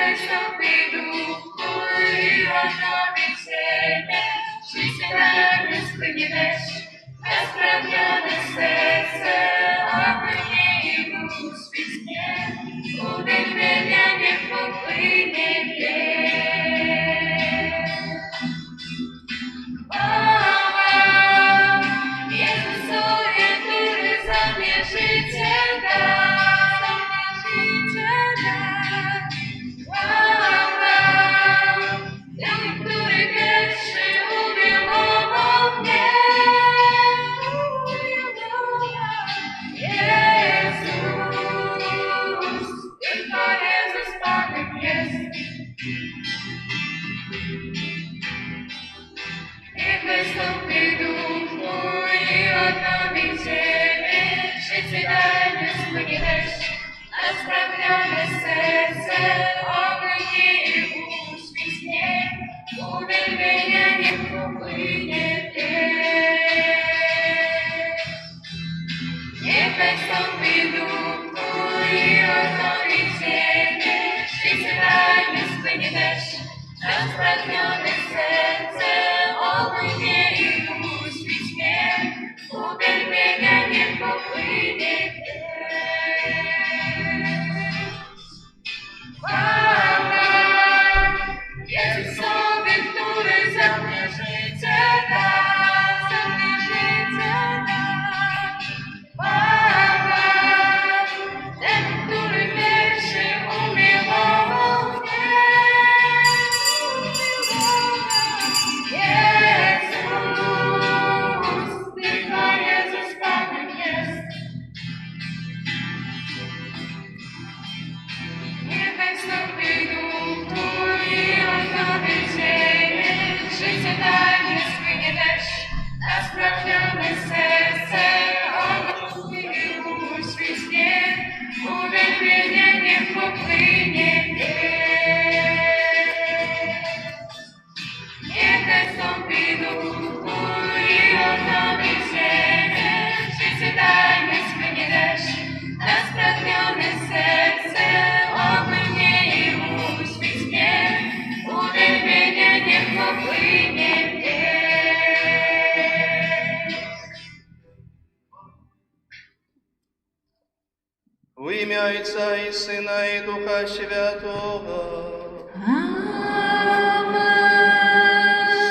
Нехай стопи духу і готові себе, світле не спинеш, розправляне серце, аби не у свісне, у день не поплине б'є. Єсусові тури заміжиться нам, który pierwszy umiłował mnie. Jezus, tylko Jezus Panem jest. Niech wystąpi duch mój, odnowi ziemię, życie dajmy spłynie deszcz, na spragnione serce, oby nie uświśnie, uwielbienia niech popłynie pies. Niech wystąpi duch mój, odnowi ziemię, życie dajmy spłynie deszcz, na spragnione serce, oby nie uświśnie, uwielbienia niech popłynie pies. Jezusowi, który za mnie życie dał, za mnie życie dał. Ten, który pierwszy umiłował mnie. Jezus, tylko Jezus Panem jest. Niechaj stąpi duch mój i odnowi ziemię, życie dajmy spłynie deszcz, na spragnione serce, oby nie uświśnie, uwielbienia niech popłynie pies. Niechaj stąpi duch mój i odnowi ziemię, życie dajmy spłynie deszcz, na spragnione serce, oby nie uświśnie, uwielbienia niech popłynie pies. В ім'я Отця і Сина і Духа Святого.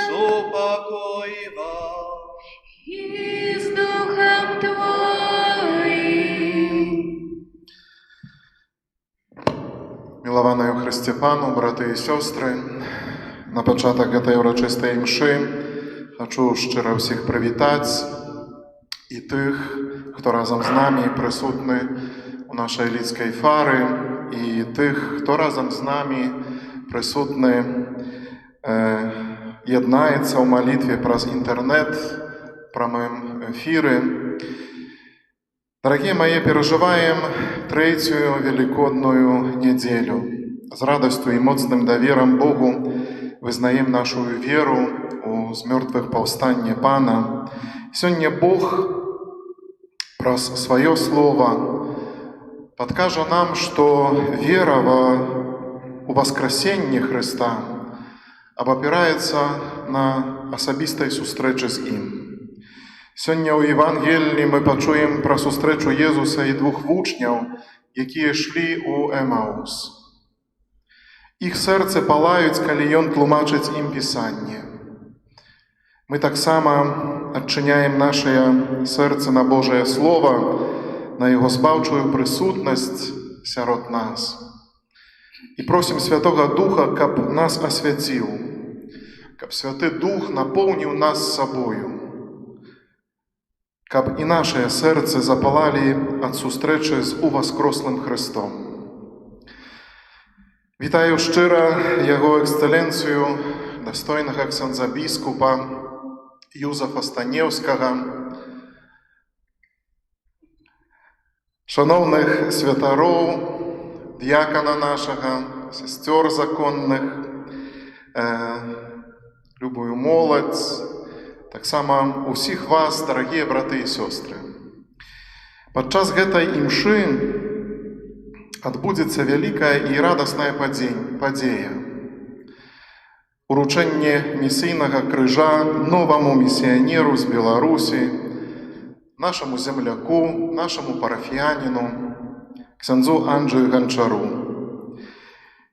Супокой вам. И с Духом Твоим. Милований у Христі Пану, брати і сестри, на початок гэтай урочистої мши хочу щиро всіх привітати і тих, хто разом з нами присутні у нашій Лідській фари, і тих, хто разом з нами присутні, єднається у молитві праз інтернет, в прямом ефірі. Дорогие мои, переживаем третью великодную неделю. С радостью и мощным доверием Богу вызнаем нашу веру у з мертвых повстання Пана. Сегодня Бог праз свое слово подкаже нам, что вера у воскресенье Христа опирается на особистой сустрэчы з Ім. Сёння ў Евангеліі мы пачуем пра сустрэчу Езуса і двух вучняў, якія ішлі ў Эмаус. Іх сэрцы палаюць, калі Ён тлумачыць ім Пісанне. Мы таксама адчыняем нашае сэрцы на Божае Слово, на Яго збаўчую прысутнасць сярод нас. І просім Святога Духа, каб нас асвяціў, каб Святы Дух напоўніў нас сабою, каб і нашыя сэрцы запалалі ад сустрэчы з уваскрослым Христом. Вітаю шчыра Яго эксцэленцыю, дастойнага ксяндза біскупа Юзафа Станеўскага, шановных святароў, д'якана нашага, сестер законных, любую моладзь, таксама усіх вас, дарагія браты і сёстры. Падчас гэтай імшы адбудзецца вялікая і радасная падзея. Уручэнне місійнага крыжа новаму місіянеру з Беларусі, нашаму земляку, нашаму парафіяніну, ксяндзу Анджыю Ганчару,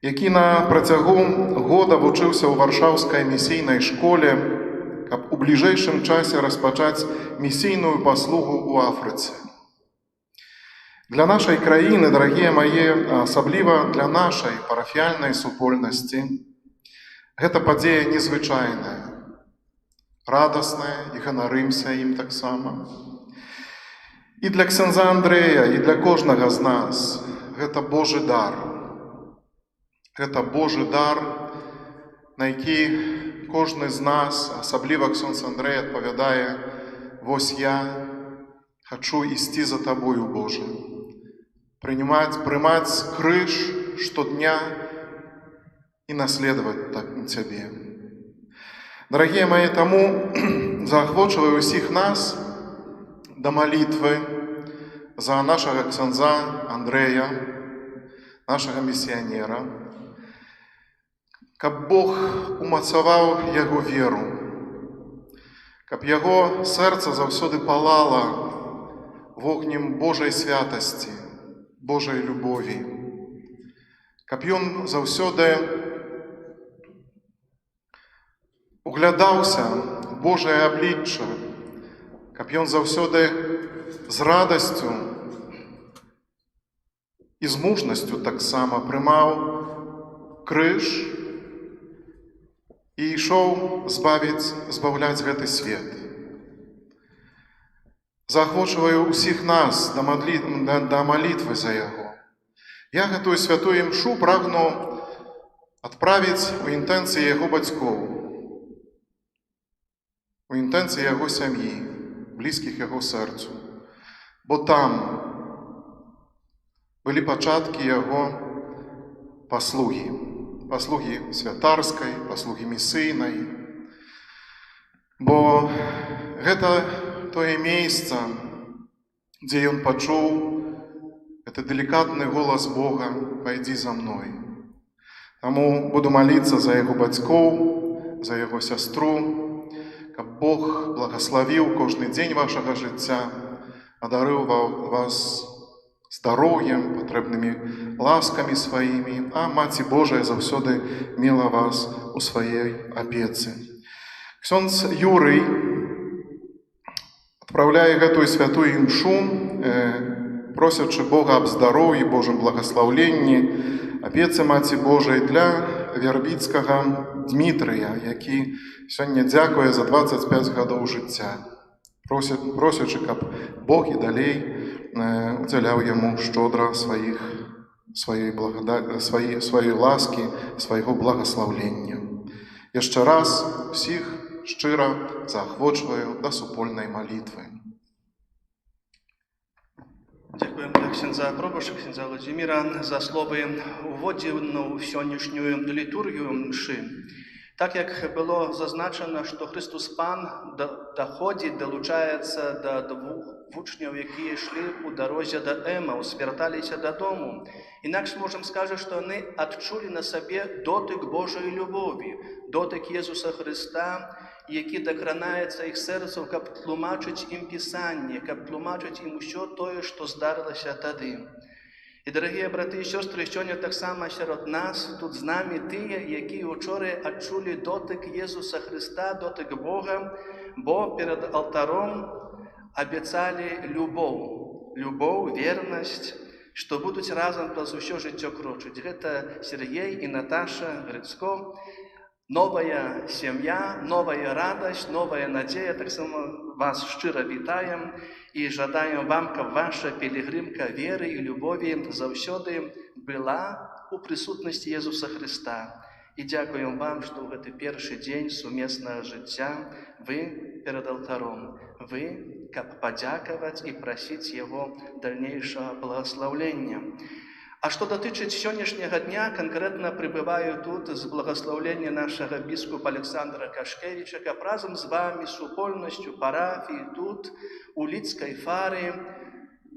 які на працягу года вучыўся ў варшаўскай місійнай школе, каб у бліжэйшым часе распачаць місійную паслугу ў Афрыцы. Для нашай краіны, дарагія мае, асабліва для нашай парафіяльнай супольнасці, гэта падзея незвычайная, радасная, і ганарымся ім таксама. І для ксяндза Андрэя, і для кожнага з нас гэта Божы дар. Гэта Божы дар, на які кожны з нас, асабліва ксяндз Андрэй, адпавядае: «Вось я хачу ісці за Табою, Божа, прымаць крыж штодня і наследаваць Цябе». Дарагія мае, таму заахвочваю ўсіх нас да малітвы за нашага ксяндза Андрэя, нашага місіянера, каб Бог умацаваў яго веру, каб яго сэрца заўсёды палала вогнем Божай святасці, Божай любові, каб ён заўсёды углядаўся в Божае аблічча, каб ён заўсёды з радасцю і з мужнасцю таксама прымаў крыж і ішоў збаўляць гэты свет. Заахвочваю ўсіх нас да малітвы за яго. Я гэтую святую імшу прагну адправіць у інтэнцыі яго бацькоў, у інтэнцыі яго сям'і, блізкіх яго сэрцу. Бо там былі пачаткі яго паслугі святарскай, паслугі місійнай. Бо гэта тое месца, дзе ён пачуў гэты делікатны голас Бога: «Пайдзі за мной». Таму буду маліцца за яго бацькоў, за яго сястру, каб Бог благаславіў кожны дзень вашага жыцця, адарыў вас здароўем, патрэбнымі ласкамі сваімі, а Маці Божая заўсёды мела вас у сваёй апецы. Ксёндз Юрый адпраўляе гэтую святую імшу, просячы Бога аб здароўі, Божым благаслаўленні, апецы Маці Божай для вярбіцкага Дмітрыя, які сёння дзякуе за 25 гадоў жыцця, просячы, каб Бог і далей удзяляў яму шчодра сваёй ласкі, свайго благаслаўлення. Яшчэ раз усіх шчыра заахвочваю да супольнай малітвы. Дякуємо для ксяндза Пробаша, ксяндза Владимира за слови уводзіну в сьогоднішню літургію мши. Так як було зазначено, що Христос Пан доходить, долучається до двох учнів, які йшли у дорозі до Емаус, верталися додому. Інакше можемо сказати, що вони відчули на собі дотик Божої любові, дотик Ісуса Христа, які докранається їх серцем, каб тлумачить їм Писання, каб тлумачить їм усе те, що здарилося тоді. І, дорогі брати і сестри, сьогодні так само серед нас, тут з нами ті, які вчора відчули дотик Ісуса Христа, дотик Бога, бо перед алтаром обіцяли любов, вірність, що будуть разом праз усе життя крочити. Це Сергій і Наташа Грицько. Новая сім'я, новая радость, новая надія. Так само вас щиро вітаємо і жадаємо вам, щоб ваша пілігримка віри і любові завсюди була у присутності Ісуса Христа. І дякуємо вам, що в цей перший день сумісного життя ви перед алтаром. Ви, щоб подякувати і просити Його дальнейшего благословення. А що дотичить сьогоднішнього дня, конкретно прибуваю тут з благословення нашого біскупа Олександра Кашкевича, як разом з вами, з супольністю парафії тут, у Лідській фарі,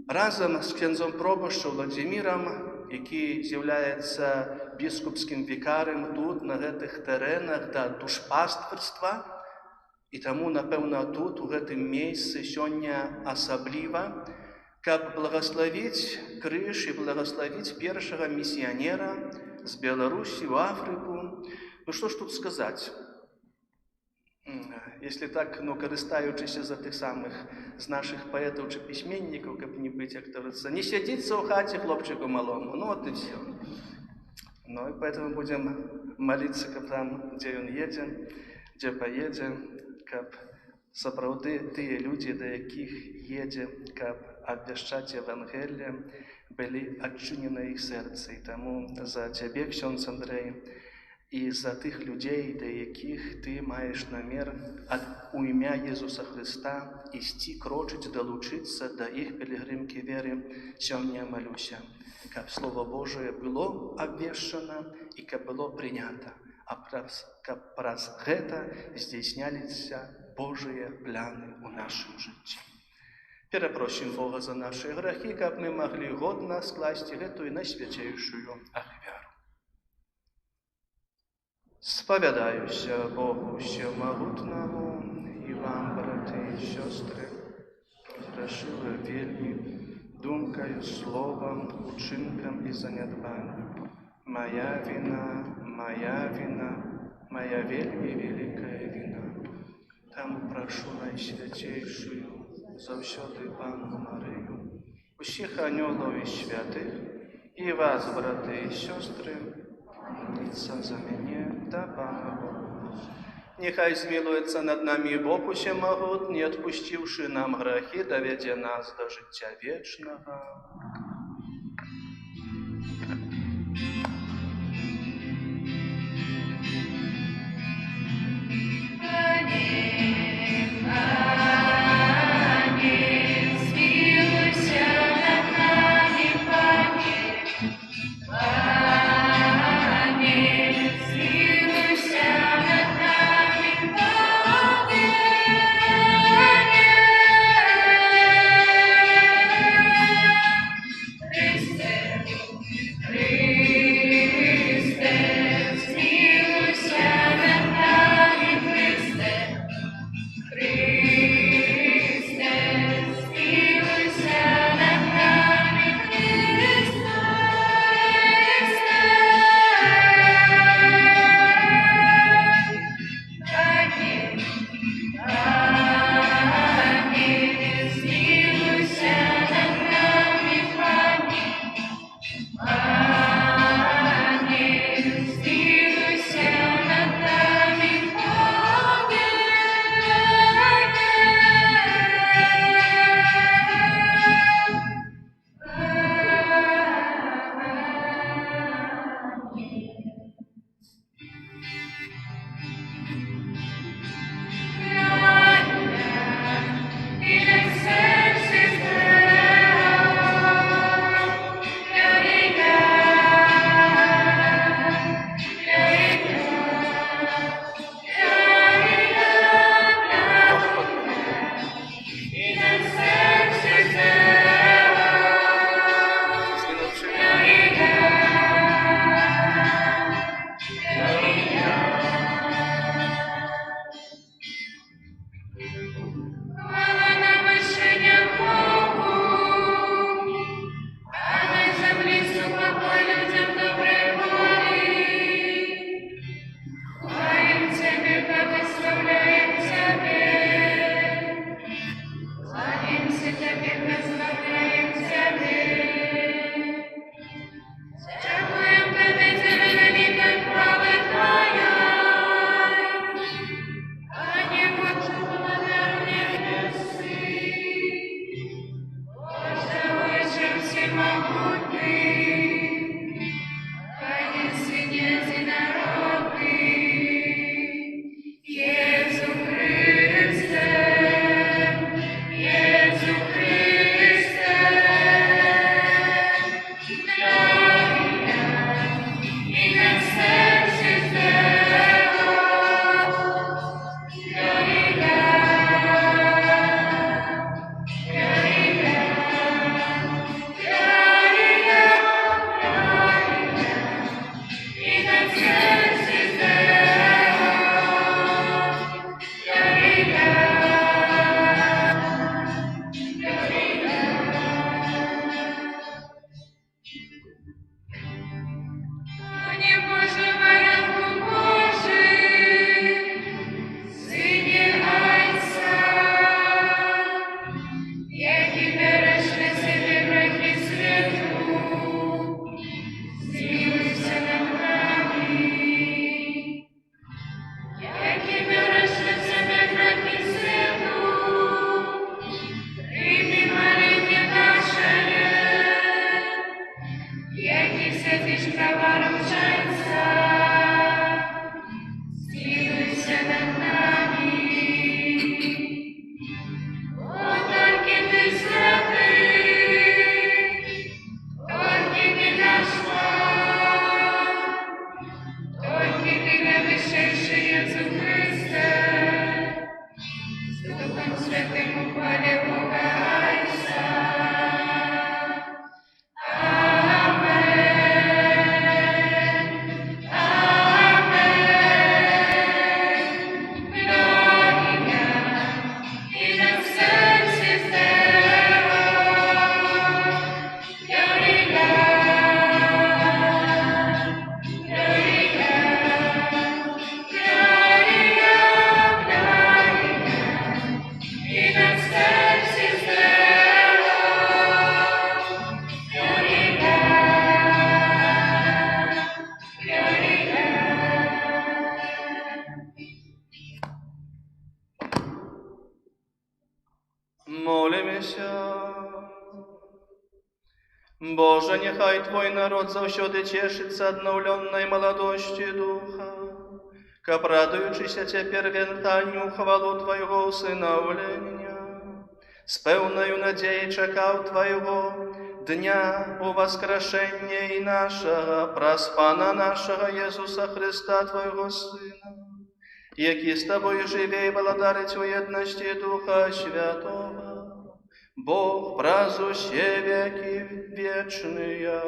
Разом з князем пробощом Владимиром, який з'являється біскупським вікарем тут, на гэтых теренах да душпастверства, і таму, напэўна, тут, у гэтым месцы сёння асабліва, каб благословіць крыж і благословіць першага місіянера з Беларусі ў Афрыку. Ну што ж тут сказаць? Если так, карыстаючыся за тых самых з нашых паэтаў чи пісьменнікаў, каб не быць, як кажется, не сядзіцца ў хаце хлопчыку малому. Ну вот и все. Ну и поэтому будем молиться, каб там, дзе ён едзе, дзе паедзе, каб сапраўды тыя людзі, да якіх едзе, каб абвяшчаць Евангелие, былі адчынены іх сэрцы. І таму за цябе, ксёндз Андрэй, і за тых людзей, да якіх ты маеш намер у імя Езуса Хрыста ісці, крочыць, далучыцца да іх пілігрымкі веры, сёння малюся, каб Слово Божие было абвешчана і каб было прынята, а каб праз гэта здзейсняліся Божыя пляны ў нашым жыцці. Перапросім Бога за нашы грахі, каб мы маглі годна скласці гэтую найсвяцейшую ахвяру. Спавядаюся Богу Всемагутнаму і вам, браты і сёстры, грашыла вельмі думкаю, словам, учынкам і занядбаннем. Моя вина, моя вельмі великая вина. Таму прашу найсвяцейшую заўсёды Панну Марыю, усіх анёлаў і святых, і вас, браты і сёстры, моліться за мяне да Пана Бога. Нехай змілуецца над намі Бог Усемагутны, адпусціўшы нам грахі, давядзе нас да жыцця вечнага. Молимося. Боже, нехай Твой народ завсёды тешится обновленной молодости Духа, как радуючися тепер вертанню хвалу Твоего усыновления, с певною надеей чекав Твоего дня у воскрешення і нашого, праспана нашого Єсуса Христа, Твоего Сина, який с Тобою живе и благодарить у едности Духа Святого, Бог празу все веки вечные.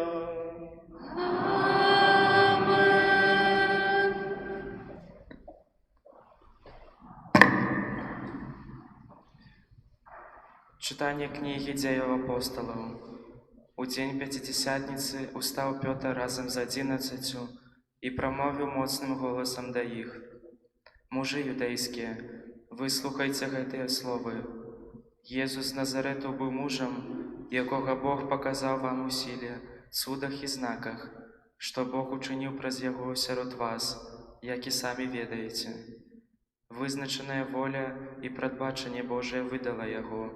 Читание книги Деял апостолов. У день Пятидесятницы устал Петр разом з 11 и промовил моцным голосом до их: «Мужи юдейские, выслухайте гэтыя словы. Єсус з Назарету був мужем, якого Бог показав вам у силе, цудах і знаках, що Бог учинив праз Його серед вас, як і самі ведаєте. Визначена воля і предбачення Божие видала Його,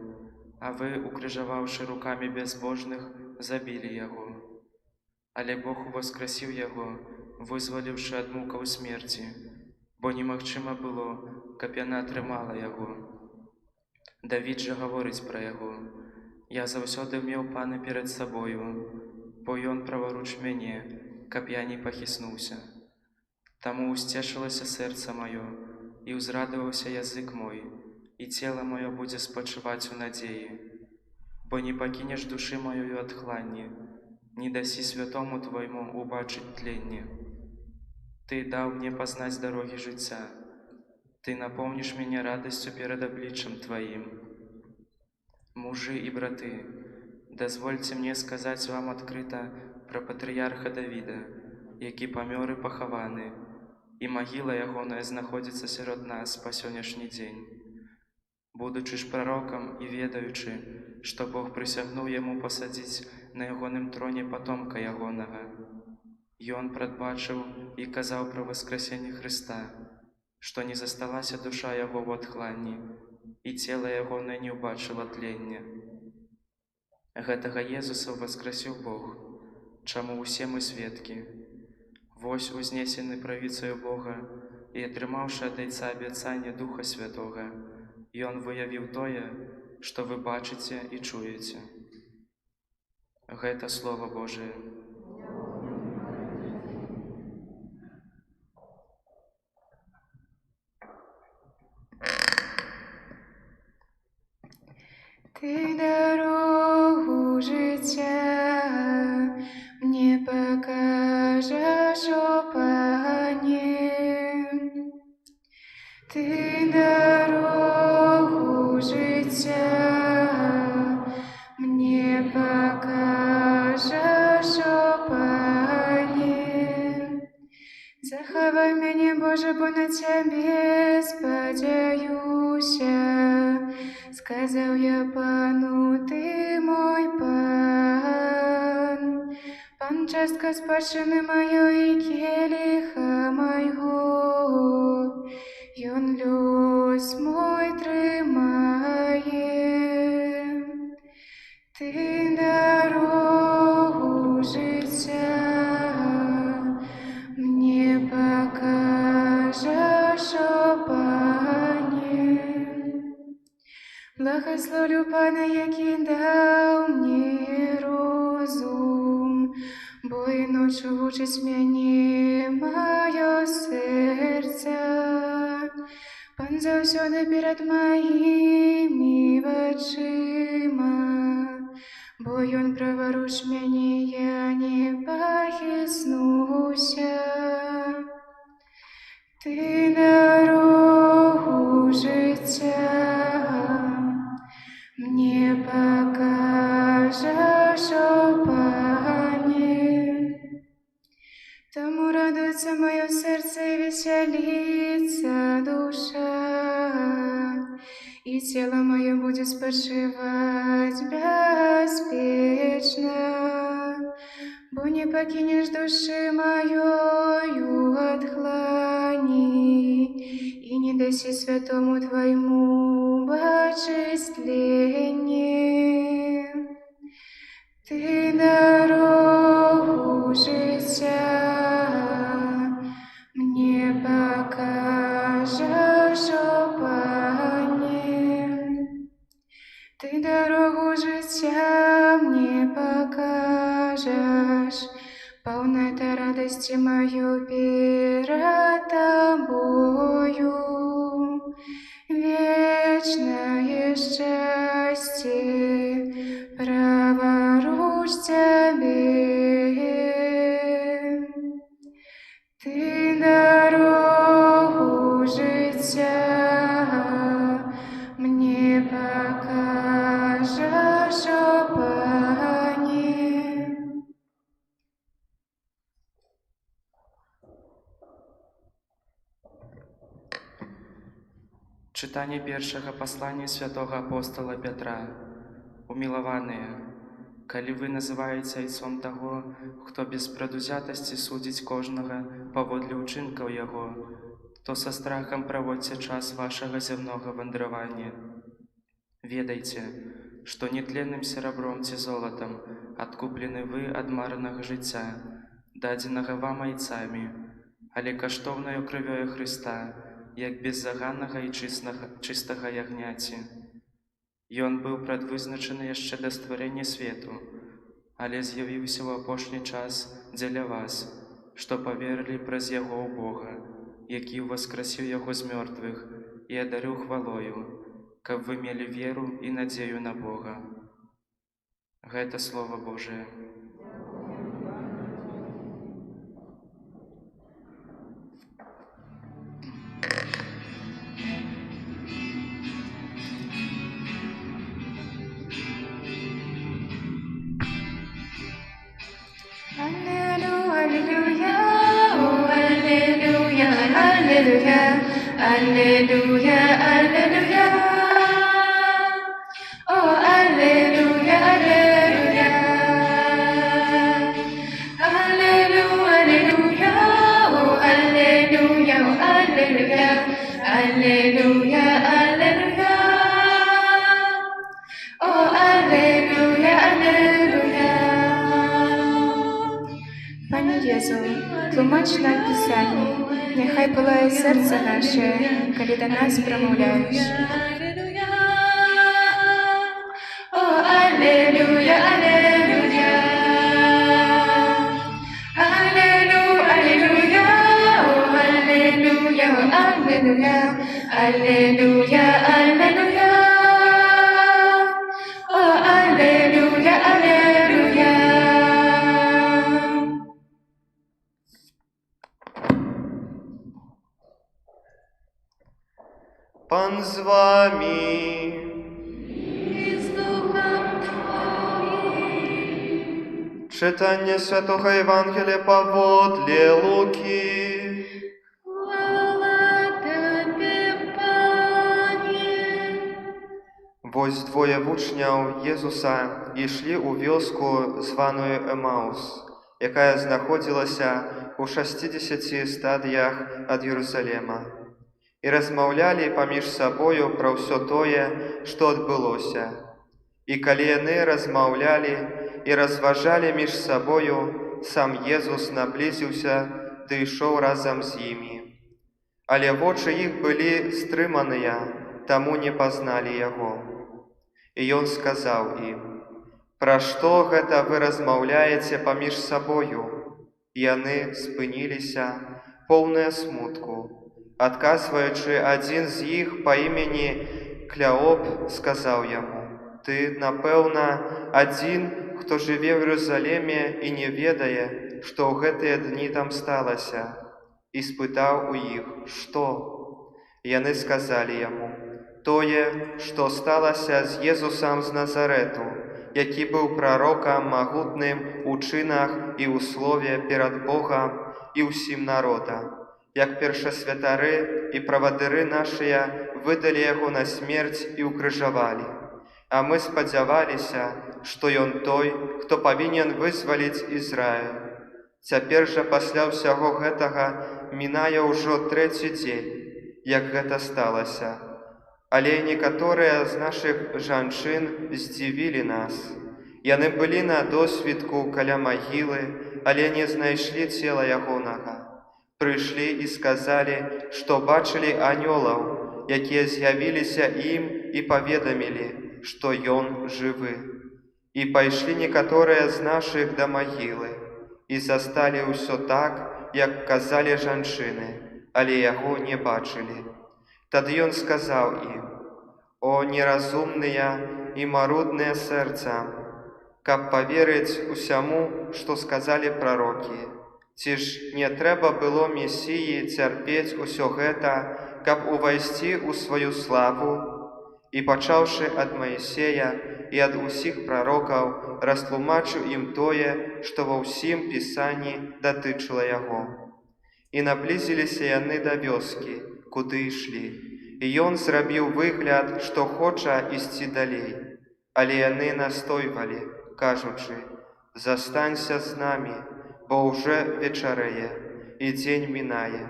а ви, укрижававши руками безбожних, забили Його. Але Бог воскресив Його, визволивши від муков смерті, бо немагчима було, каб яна тримала Його. Давід же говорить про Його: «Я завсёды меў Пана перед собою, бо Ён праворуч мяне, каб я не похиснуўся. Таму усцешылася сэрца маё, і ўзрадаваўся язык мой, і цела маё будзе спачываць у надзеі. Бо не пакінеш душы маёю ад хланні, не дасі святому Твойму убачыць тленне. Ты даў мне пазнаць дарогі жыцця, Ты напомнишь меня радостью перед обличием Твоим. Мужи и браты, дозвольте мне сказать вам открыто про патріарха Давида, які памёр і пахаваны, і магіла ягоная знаходзіцца сярод нас па сённяшні дзень. Будучы ж пророкам і ведаючы, што Бог прысягнуў яму пасадзіць на ягоным троне патомка ягонага, ён прадбачыў і казаў пра воскресенне Христа, што не засталася душа яго в адхланні, і цела ягонае не ўбачыла тлення. Гэтага Езуса воскресіў Бог, чаму ўсе мы сведкі. Вось узнесены правіцаю Бога і атрымаўшы ад Айца абяцанне Духа Святога, Ён выявіў тое, што вы бачыце і чуеце. Гэта Слово Божие. Ты дорогу життя мне покажеш, о Пане. Ти дорогу життя мне покажеш, о Пане. Захавай мяне, Боже, бо на Цябе спадзяюся. Сказаў я Пану, Ты мой Пан. Пан частка спадчыны маёй і келіха майго. Ён лёс мой трымае. Ты дорогу жыцця мне покажеш, о Пане. Благословлю Пана, який дав мне розум, бо і ночу вучить мяне маё серце. Пан заўсёды перед маімі вачыма, бо ён праваруч мяне, я не пахіснуся. Ты дорогу життя мне покажеш, о Пане. Тому радуется мое сердце и веселится душа, и тело мое будет спочивать беспечно, бо не покинешь души моёю от хлани, и и не даси святому Твоему бачить тление. Ты дорогу життя мне покажешь, о Пане. Ты дорогу життя мне покажешь, полнота радости мою перед Тобою, вечное счастье праворуч Тебе. Ты дорогу життя мне покажешь, о Пане. Чытанне першага паслання святого апостола Пятра. Умілаваныя, калі вы называеце айцом таго, хто без прадузятасці судзіць кожнага паводле ўчынкаў яго, то са страхам праводзьце час вашага зямнога вандравання. Ведайце, што нетленным серабром ці золатам адкуплены вы ад марнага жыцця, дадзенага вам айцамі, але каштоўнаю крывёю Хрыста, як беззаганнага і чыстага ягняці. Ён быў прадвызначаны яшчэ да стварэння свету, але з'явіўся ў апошні час дзеля вас, што паверылі праз яго ў Бога, які ўваскрасіў яго з мёртвых і адарыў хвалою, каб вы мелі веру і надзею на Бога. Гэта Слова Божие. Аллилуйя, о, аллилуйя, аллилуйя, аллилуйя, аллилуйя. О, аллилуйя, аллилуйя. Аллилуйя, о, аллилуйя, аллилуйя, аллилуйя, аллилуйя. О, аллилуйя, аллилуйя. Пане Єзу, тлумач нам Писання, нехай палає серце наше, коли до нас промовляєш. О, аллилуйя, аллилуйя. Аллилуйя, аллилуйя, о, аллилуйя, аллилуйя, аллилуйя, аллилуйя. О, аллилуйя, аллилуйя. Пан з вами. Читання Святого Євангелія паводле Луки. Хвала Тебе, Пане. Вось двое вучняў Езуса ішлі ў вёску, званую Эмаус, якая знаходзілася ў 60 стадыях ад Єрусалема, і размаўлялі паміж сабою пра ўсё тое, што адбылося. І калі яны размаўлялі і разважалі між сабою, сам Езус наблізіўся ды ішоў разам з імі. Але вочы іх былі стрыманыя, таму не пазналі яго. І ён сказаў ім: «Пра што гэта вы размаўляеце паміж сабою?» Яны спыніліся, поўныя смутку. Адказваючы, адзін з іх па імені Кляоп сказаў яму: «Ты, напэўна, адзін, хто жыве ў Єрусалеме і не ведае, што ў гэтыя дні там сталася». І спытаў у іх: «Што?» Яны сказалі яму: «Тое, што сталася з Езусам з Назарету, які быў прарокам магутным у чынах і ў слове перад Богам і ўсім народам. Як першасвятары і правадыры нашыя выдалі яго на смерць і ўкрыжавалі. А мы спадзяваліся, што ён той, хто павінен вызваліць Ізраіль. Цяпер жа пасля ўсяго гэтага мінае ўжо 3-й дзень, як гэта сталася. Але некаторыя з нашых жанчын здзівілі нас. Яны былі на досвідку каля магілы, але не знайшлі цела ягонага. Прыйшлі і сказалі, што бачылі анёлаў, якія з'явіліся ім і паведамілі, што ён жывы. І пайшлі некаторыя з нашых да магілы, і засталі ўсё так, як казалі жанчыны, але яго не бачылі. Тады ён сказаў ім: «О, неразумныя і марудныя сэрца, каб паверыць усяму, што сказалі прарокі. Ці ж не трэба было Месіі цярпець усё гэта, каб увайсці ў сваю славу?» І пачаўшы ад Маісея і ад усіх прарокаў, растлумачыў ім тое, што ва ўсім Пісанні датычыла яго. І наблізіліся яны да вёскі, куды ішлі. І ён зрабіў выгляд, што хоча ісці далей. Але яны настойвалі, кажучы: «Застанься з намі, бо ўжо вечарэе, і дзень мінае».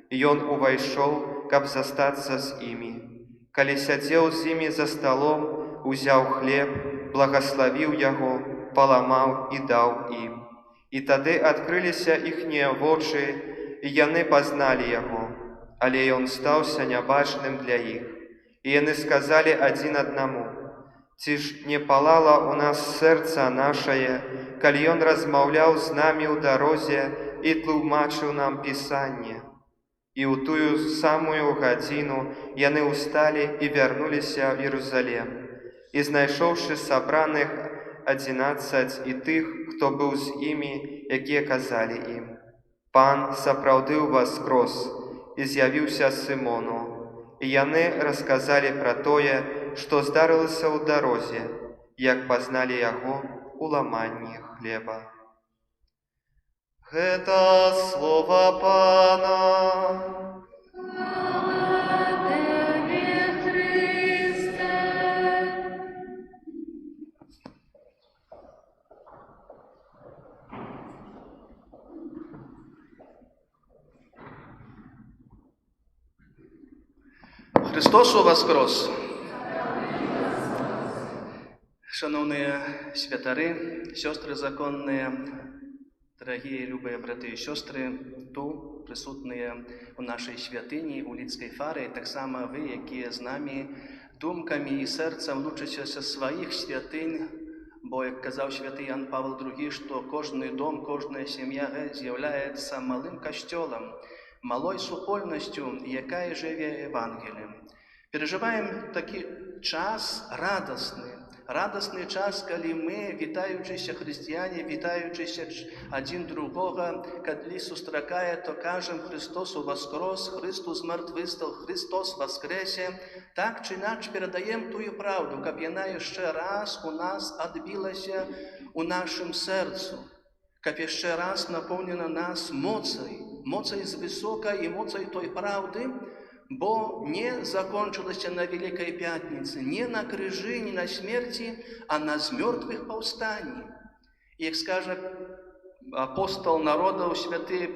Ён увайшоў, каб застацца з імі. Калі сядзеў з імі за сталом, узяў хлеб, благаславіў яго, паламаў і даў ім. І тады адкрыліся іхнія вочы, і яны пазналі яго, але ён стаўся нябачным для іх. І яны сказалі адзін аднаму: «Ці ж не палала ў нас сэрца нашае, калі ён размаўляў з намі ў дарозе і тлумачыў нам Пісанне?» І ў тую самую гадзіну яны ўсталі і вярнуліся ў Єрусалем. І знайшоўшы сабраных 11 і тых, хто быў з імі, якія казалі ім: «Пан сапраўды ўваскрос і з'явіўся Сымону». І яны расказалі пра тое, што здарылася ў дарозе, як пазналі яго ў ламанні хлеба. Гэта слова Пана. Христос воскрес! Шановные святари, сестры законные, дорогие любые браты и сестры, тут присутные у нашей святыні, у Лідській фари, так само ви, які з нами думками і серцем лучаться своїх святинь, бо, як казав святий Ян Павел II, що кожен дом, кожна сім'я з'являється малим костьолом, малою супольністю, яка живе Євангелієм. Переживаємо такий час радостный час, коли мы, вітаючися християне, вітаючися один другого, коли сустракає, то кажем: «Христос воскрес, Христос мертвий став, Христос воскресе». Так чи інакше передаємо тую правду, щоб вона ще раз у нас відбилася у нашому серцю, щоб ще раз наповнила нас моцей з висока і моцей той правди, бо не закончилося на Великой Пятнице, не на крижі, не на смерті, а на з мертвих повстанні. І як скаже апостол народу, святий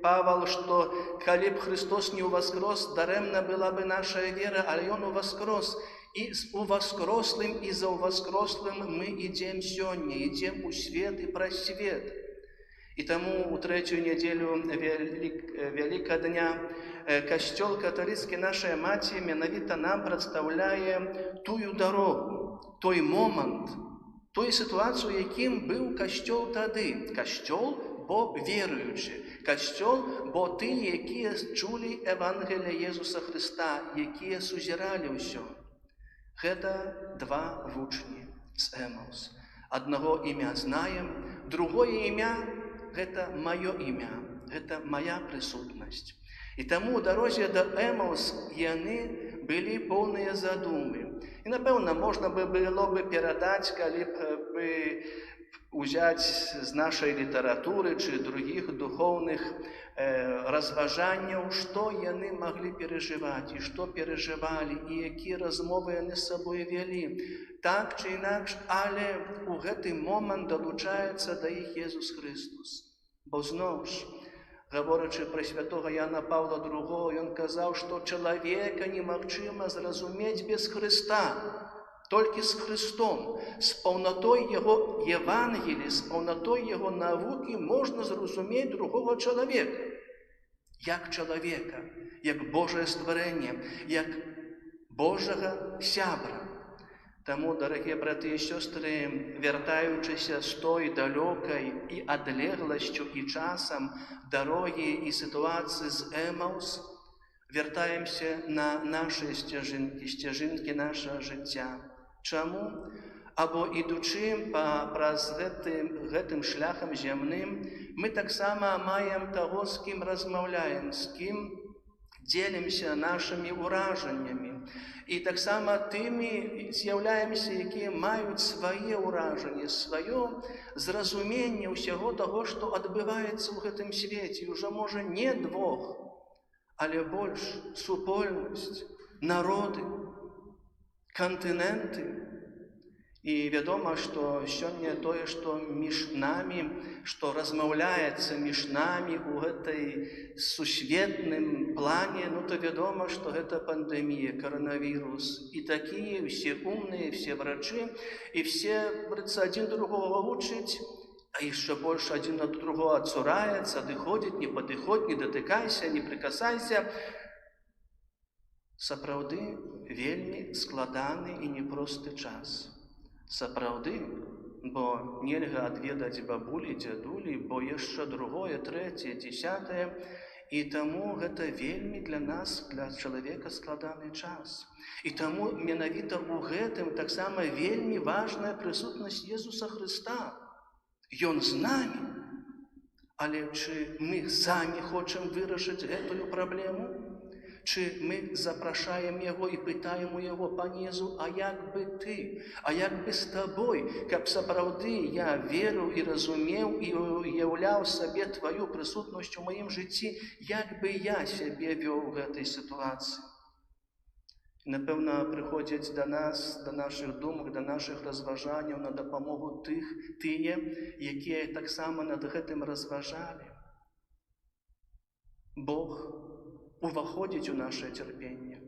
Павел, що коли б Христос не воскрес, даремна була б наша віра, але Він воскрес. І з воскреслим, і за воскреслим ми йдемо сьогодні, йдемо у світ і просвіт. І тому у третю неділю Великого Дня Костел католицький нашої Матері менавіта нам представляє тую дорогу, той момент, тую ситуацію, яким був Костел тоді. Костел, бо віруючи. Костел, бо ті, які чули Евангелія Ісуса Христа, які сузирали все. Це два вучні з Емаус. Одного ім'я знаємо, другое ім'я – это мое ім'я, это моя присутність. І тому у дорозі до Емаус яны були повні задуми. І, напевно, можна було б передати, коли б взяти з нашої літератури чи других духовних розважань, що яны могли переживати, і що переживали, і які розмови вони з собою вели. Так чи інакше, але у цей момент долучається до їх Ісус Христос. Бо знову ж, Говорячи про святого Яна Павла II, ён казаў, што чалавека немагчыма зразумець без Хрыста, толькі з Христом, з паўнатой Яго Євангелія, з паўнатой Яго навукі можна зразумець другого чалавека, як чалавека, як Божае стварэнне, як Божага сябра. Таму, дарагія браты і сёстры, вяртаючыся з той далёкай і адлегласцю і часам дарогі і сітуацыі з Емаус, вяртаемся на нашы сцяжынкі нашага жыцця. Чаму? Або ідучы праз гэтым шляхам зямным, мы таксама маем таго, з кім размаўляем, з кім дзелімся нашымі ўражаннямі. І таксама тымі з'яўляемся, якія маюць свае ўражанні, сваё зразуменне ўсяго таго, што адбываецца ў гэтым свеце. І ўжо можа не двох, але больш супольнасць, народы, кантыненты. І вядома, што сёння тое, што між намі, што размаўляецца між намі ў гэтай сусветным плане, то вядома, што гэта пандэмія, коронавірус. І такія ўсе умныя, все врачы, і все, адзін другого вучаць, а яшчэ больш адзін ад другого адсураецца, адыходзіць, не падыходь, не датыкайся, не прыкасайся. Сапраўды, вельмі складаны і непросты час. Сапраўды, бо нельга адведаць бабулі, дзядулі, бо яшчэ другое, трэцяе, дзесятае. І таму гэта вельмі для нас, для чалавека, складаны час. І таму менавіта ў гэтым таксама вельмі важная прысутнасць Езуса Хрыста. Ён з намі. Але чи мы самі хочам вырашыць гэтую праблему? Чи ми запрашаємо Його і питаємо Його: «Пане Єзу, а як би ти? А як би з тобою, каб сапраўды я вірив і розумів і уявляв собі Твою присутність у моїм житті, як би я себе вів в цій ситуації?» Напевно, приходять до нас, до наших думок, до наших розважань на допомогу тие, які так само над гэтым розважали. Бог уваходить у наше терпение.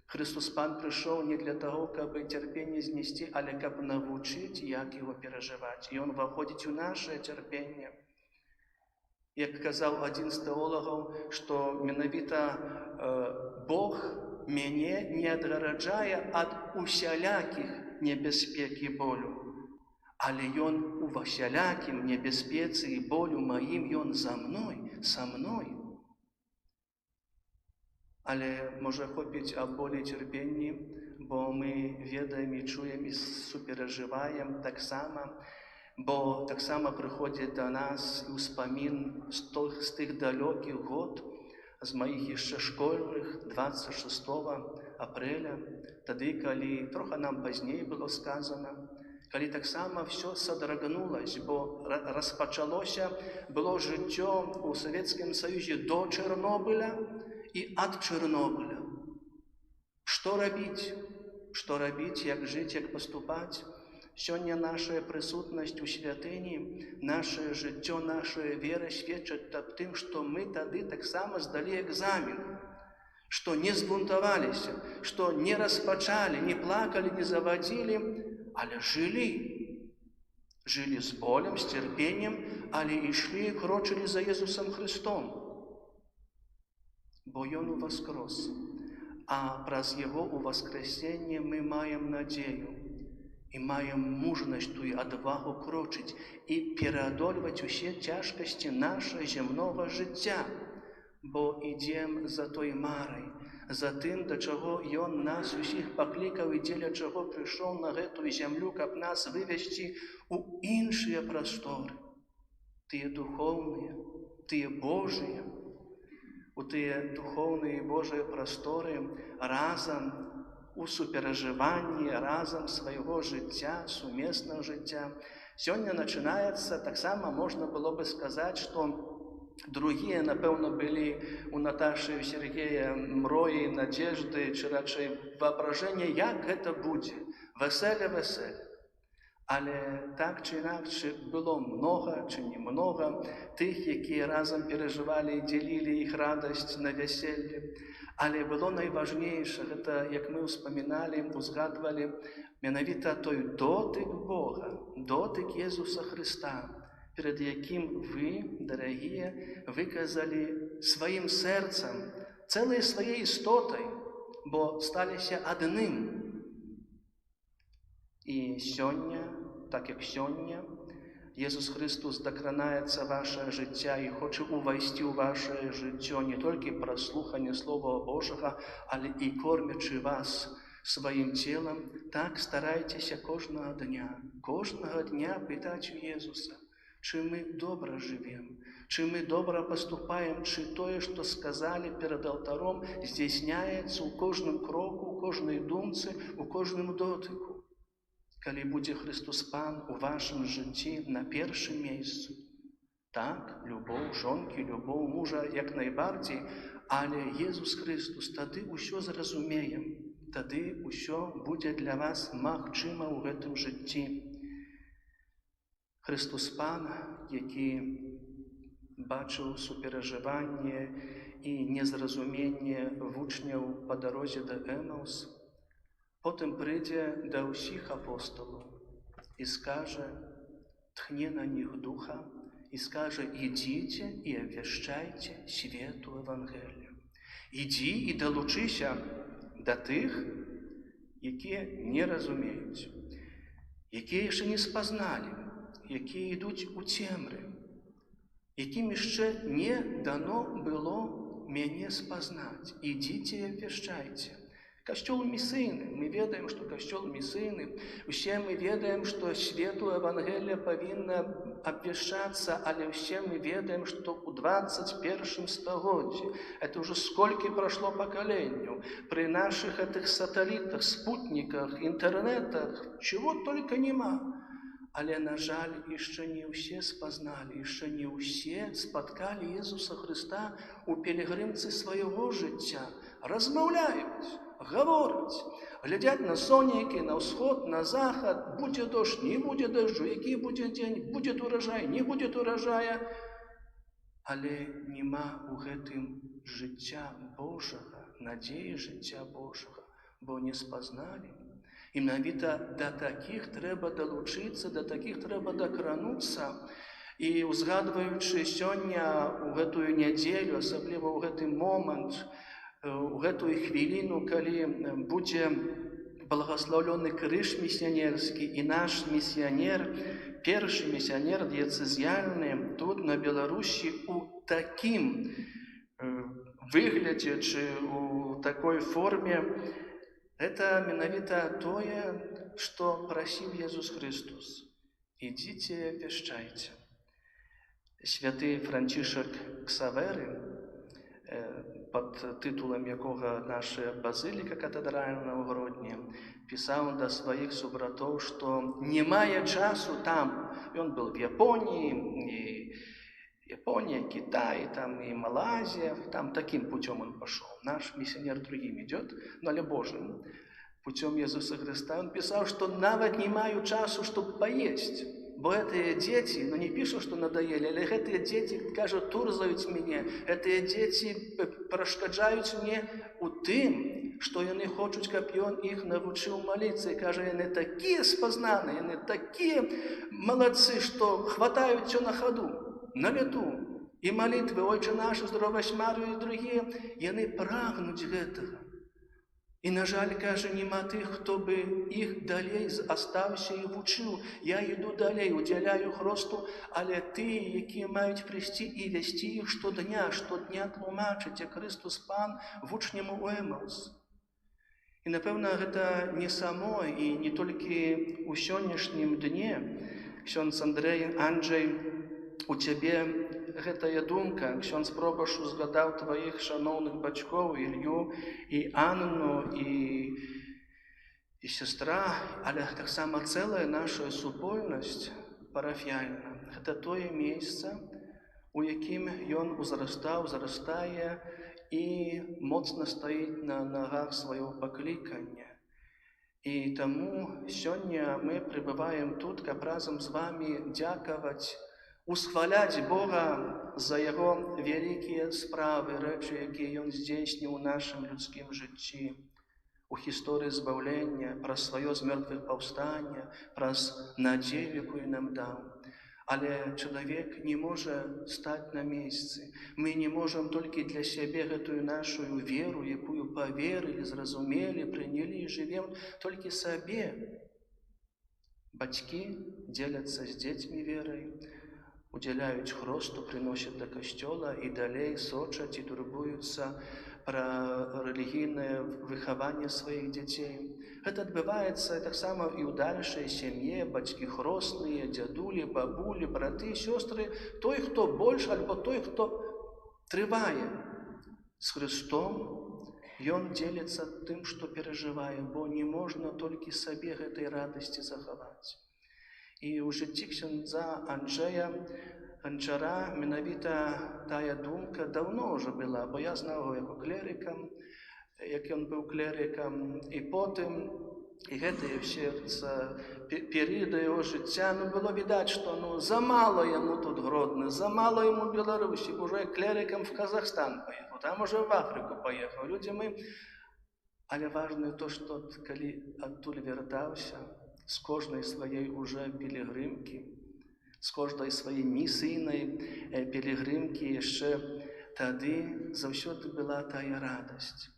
Христос Пан пришел не для того, чтобы терпение знести, але как научить, як его переживать. И Он входит у наше терпение. Як казав один з теологів, що менавіта Бог мяне не адгараджае ад усялякіх небяспек і болю, але Ён у усялякім небяспецы і болю маім, Ён за мной, са мной. Але може хопіць аб болі і цярпенні, бо ми ведаем і чуем і суперажываем так само, бо так само приходить до нас успамін з тих далеких год, з моїх ще школьних, 26 апреля, тоді, коли трохи нам пізніше було сказано, коли так само все содрогнулось, бо розпочалося було життя у Совєтському Союзі до Чорнобиля і ад Чорнобиля. Що робити? Що робити, як жити, як поступати? Сьогодні наша присутність у святині, наше життя, наша віра свідчать тим, що ми тоді так само здали екзамен, що не збунтувалися, що не розпочали, не плакали, не заводили, але жили. Жили з болем, з терпінням, але йшли і крочили за Ісусом Христом. Бо Він воскрес, а праз Його у воскресіння ми маємо надію. І маємо мужність і відвагу крочити і переодолювати усі тяжкості нашого земного життя, бо йдемо за той марою, за тим, до чого Він нас усіх покликав і для чого прийшов на цю землю, щоб нас вивести у інші простори, ті духовні, ті Божі, у ті духовні і Божі простори разом у супераживанні, разом свого життя, сумісного життя. Сьогодні починається, так само можна було би сказати, що другі, напевно, були у Наташі, у Сергія мрої, надежди, чи радше воображення, як це буде, веселе. Але так чи інакше було много чи немного тих, які разом переживали і ділили їх радість на весіллі. Але було найважніше, це, як ми вспоминали, узгадували, менавіта той дотик Бога, дотик Єсуса Христа, перед яким ви, дорогі, виказали своїм серцем, цілою своєю істотою, бо сталися одним. І сьогодні, так як сьогодні, Єсус Христос докранається в ваше життя і хоче увійти у ваше життя не тільки прослухання Слова Божого, але і кормячи вас своїм тілом, так старайтеся кожного дня питати у Єсуса, чи ми добре живемо, чи ми добре поступаємо, чи те, що сказали перед алтаром, здійсняється у кожному кроку, у кожній думці, у кожному дотику. Коли буде Христос Пан у вашому житті на першому місці. Так, любов жонки, любов мужа як найбільше, але Єсус Христос, тоді усе зрозуміємо, тоді усе буде для вас можливо у цьому житті. Христос Пан, який бачив супереживання і незрозуміння в учнів по дорозі до Емаус, потім прийде до усіх апостолів і скаже, тхне на них духа, і скаже, ідіть і обвіщайте світу Євангелію. Іди і долучися до тих, які не розуміють, які ще не спознали, які йдуть у темрі, яким ще не дано було мене спознати. Ідіть і обвіщайте. Костел місійний. Ми ведаємо, що костел місійний. Усі ми ведаємо, що світу Євангелія повинна обвіщатися, але всі ми ведаємо, що у 21 столітті, це вже скільки пройшло поколений, при наших этих сателітах, спутниках, інтернетах, чого тільки нема. Але, на жаль, ще не всі спознали, ще не всі споткали Ісуса Христа у пілігримці свого життя, розмовляють, говорять, глядять на сонечки, на сход, на захід, буде дощ, не буде дощу, який буде день, буде урожай, не буде урожаю. Але нема у гэтым життя Божого, надії життя Божого, бо не спознали. І навіта до таких треба долучитися, до таких треба докранутися. І узгадуючи сьогодні у гэту неділю, особливо у гэты момент, у гэту хвилину, коли буде благословлений крыж місіонерський і наш місіонер, перший місіонер дієцезіальний тут на Білорусі у таким вигляді чи у такій формі, это менавіта тое, что просил Иисус Христос. Идите и вещайте. Святый Францішек Ксаверы, под титулом якого наша базиліка катедральна у Гродні, писав до своїх собратов, що немає часу там. Він був в Японии, Китай, там и Малайзия, там таким путем он пошел. Наш миссионер другим идет, но але Божьим путем Иисуса Христа. Он писал, что навіть не маю часу, чтобы поесть. Бо эти дети, не пишут, что надоели, але эти дети, кажут, турзають мене, эти дети перешкоджають мені у тим, що вони хочуть, щоб він їх навчив молитися. І каже, вони такі спознані, вони такі молодці, що хватають все на ходу, на лету. І молитви, Отче наш, здоровась Марію і другі, вони прагнуть этого. І, на жаль, каже, нема тих, хто би їх далі остався і вчив. Я йду далі, уділяю хросту, але ті, які мають прийти і вести їх щодня тлумачить, як Христос Пан в учням у Емаус. І, напевно, це не само, і не тільки у сьогоднішнім дні, ксьондз Анджей, у тебе гэтая думка, ксьондз Пробаш узгадав твоїх шановних бацькоў, Ілью і Анну, і сестра, але так само цілая наша супольність парафіяльна. Це тое місце, у яким ён узрастае і моцна стоїть на ногах свого покликання. І тому сьогодні ми прибуваємо тут, каб разом з вами дякувати, усхваляти Бога за Його великі справи, речі, які Він здійснив у нашому людському житті, у історії збавлення, про своє з мертвих повстання, про надію, яку нам дав. Але чоловік не може стати на місці. Ми не можемо тільки для себе цю нашу віру, яку повірили, зрозуміли, прийняли і живемо тільки собі. Батьки діляться з дітьми вірою, уділяють хросту, приносять до костюла і далі сочать і турбуються про релігійне виховання своїх дітей. Это відбувається так само і у дальшій сім'ї, батьки хростні, дядулі, бабулі, брати, сестри, той, хто більше, або той, хто триває з Христом, він ділиться тим, що переживає, бо не можна тільки собі цієї радості заховати. І у житті ксьондза Анджея Анджара менавіта тая думка давно вже була, бо я знав його як клерика, як він був клериком, і потім, і гэты все періоди його життя, було видать, що замало йому тут Гродно, замало йому Білорусі, уже клериком в Казахстан поїхав, там уже в Африку поїхав. Люди ми, але важливо то, що коли оттуда вертався, з кожної своєї уже пілігримки, з кожної своєї місійної пілігримки ще тоді завжди була тая радость.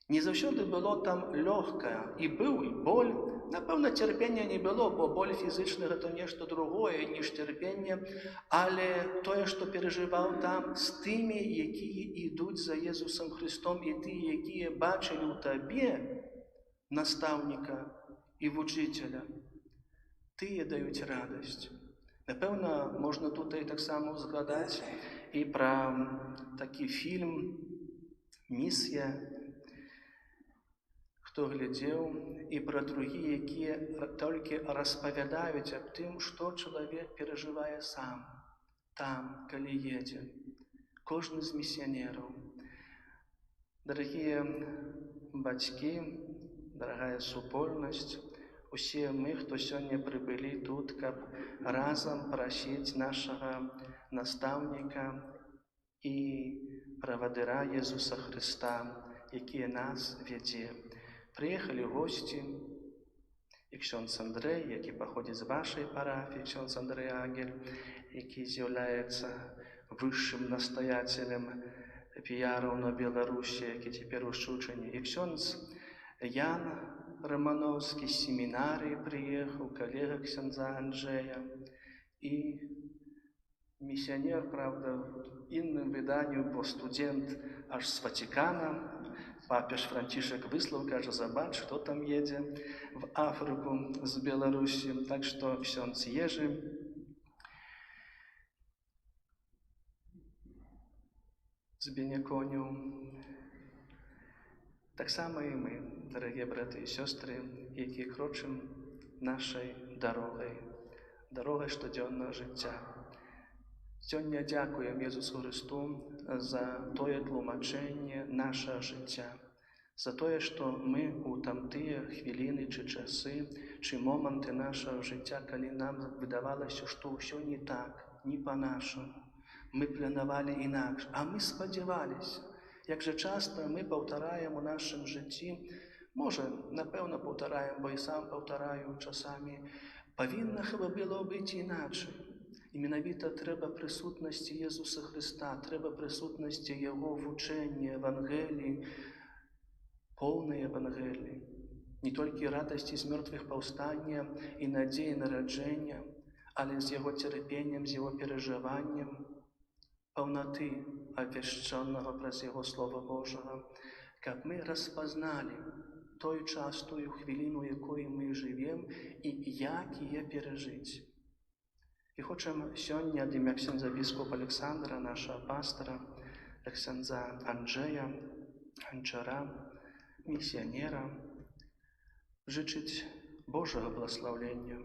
Не завжди було там легко, і був і боль. Напевно, терпіння не було, бо боль фізична – це нечто другое, ніж терпіння, але те, що переживав там з тими, які йдуть за Ісусом Христом, і ті, які бачили у тобі наставника і вчителя, ті дають радість. Напевно, можна тут і так само згадати і про такий фільм «Місія», хто глядів, і про другі, які тільки розповідають об тим, що чоловік переживає сам, там, коли їде. Кожен з місіонерів. Дорогі батьки, дорогая супольність, усі ми, хто сьогодні прибули тут, щоб разом просити нашого наставника і проводира Ісуса Христа, який нас веде. Приїхали гості, і ксьондз Андрей, який походить з вашої парафії, ксьондз Андрей Агель, який з'являється вищим настоятелем піару на Білорусі, який тепер учений, і ксьондз Ян Романовський з семінарії приїхав, колега ксьондза Анджея, і місіонер, правда, в іншому виданні, бо студент аж з Ватикана. Папіж Францішек вислав, каже, забач, хто там їде в Африку з Білорусі. Так що ксьондз Єжи. З Беняконю. Так само і ми, дорогі брати і сестри, які крочимо нашою дорогою щоденного життя. Сьогодні дякуємо Ісусу Христу за тоє тлумачення нашого життя, за те, що ми у тамті хвилини чи часи, чи моменти нашого життя, коли нам видавалося, що все не так, не по-нашому, ми планували інакше, а ми сподівалися. Як же часто ми повторяємо у нашому житті, може, напевно, повторяємо, бо і сам повторяю часами, повинно було бути інакше. І менавіта треба присутності Ісуса Христа, треба присутності Його вчення, Євангелії, повної Євангелії. Не тільки радості з мертвих повстання і надії народження, але з Його терпінням, з Його переживанням, повноти обвіщеного през Його Слова Божого, як ми розпознали той час, ту хвилину, якою ми живемо, і як її пережити. І хочемо сьогодні від ім'я ксьондза біскупа Олександра, нашого пастора, ксьондза Анджея, Анджара, місіонера, жичить Божого благословення,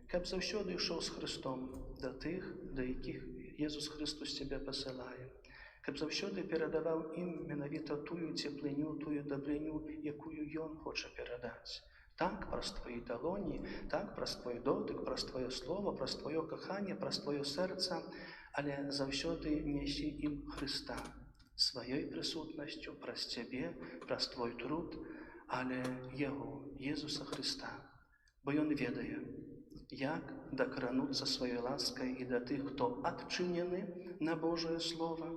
щоб завжди йшов з Христом до тих, до яких Ісус Христос тебе посилає, щоб завжди передавав їм менавіта тую теплиню, тую добриню, яку Він хоче передати. Так, праз твої долоні, так, праз твій дотик, праз твоє слово, праз твоє кохання, праз твоє серце, але завсёды несі ім Христа сваёй присутнасцю, праз цябе, праз твой труд, але Яго, Єзуса Христа. Бо Ён ведае, як дакрануцца сваёй ласкай і да тых, хто адчынены на Божае Слово,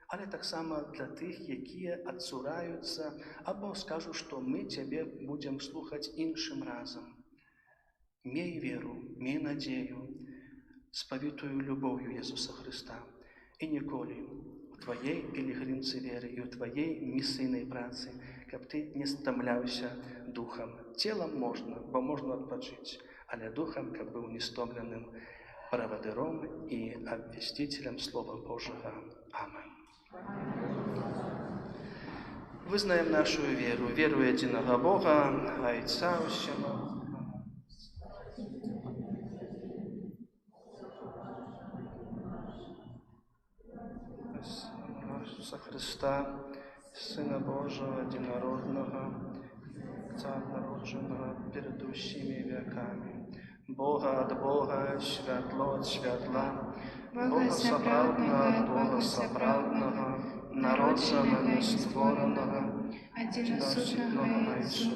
але таксама для тых, якія адцураюцца або скажуць, што мы цябе будзем слухаць іншым разам. Мей веру, мей надзею, спавітую любоўю Єзуса Христа. І ніколі у твоей пілігримцы веры і ў твоей місійнай працы, каб ты не стамляўся духам. Целам можна, бо можна адпачыць, але духам, каб быў нестомленым правадыром і абвясціцелем Слова Божага. Амен. Вызнаем нашу веру, веру единого Бога, Отца Всемогущего, Иисуса Христа, Сына Божьего, единородного, Отца народженного перед всеми веками, Бога от Бога, святло от святла, Бога соправдного от Бога соправдного, народженого, нестворенного, одиносудного Отцу,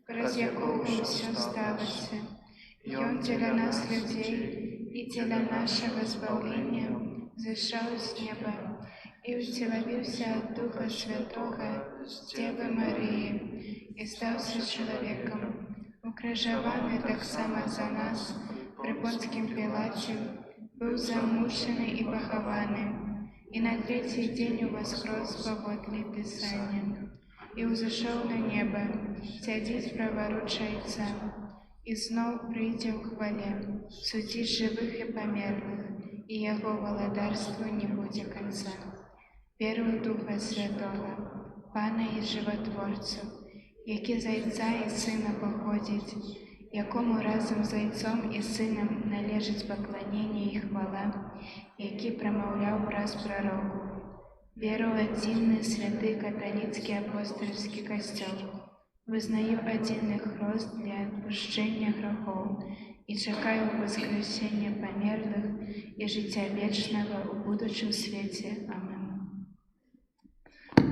праз якого все сталося, и Он для нас, людей, и для нашего избавления, зашел с неба и утеловился от Духа Святого с Девы Марии и стался человеком, укрыжованный так само за нас при Понтским Пилате, был замученный и похованный, и на третий день воскрес поводле Писания, и узошел на небо, сядить праворуч Отца, и знов прийде в хвале, судить живых и померлых, и Его владарству не будет конца. Верую Духа Святого, Пана і Животворцю, який за Отця і Сина походить, якому разом з Отцом і Сином належить поклонення і хвала, який промовляв раз пророку. Веру одинный святый католицкий апостольский костел. Вызнаю одинный хрост для отпущения грехов и чекаю воскресения померлых и життя вечного у будущем свете. Амин.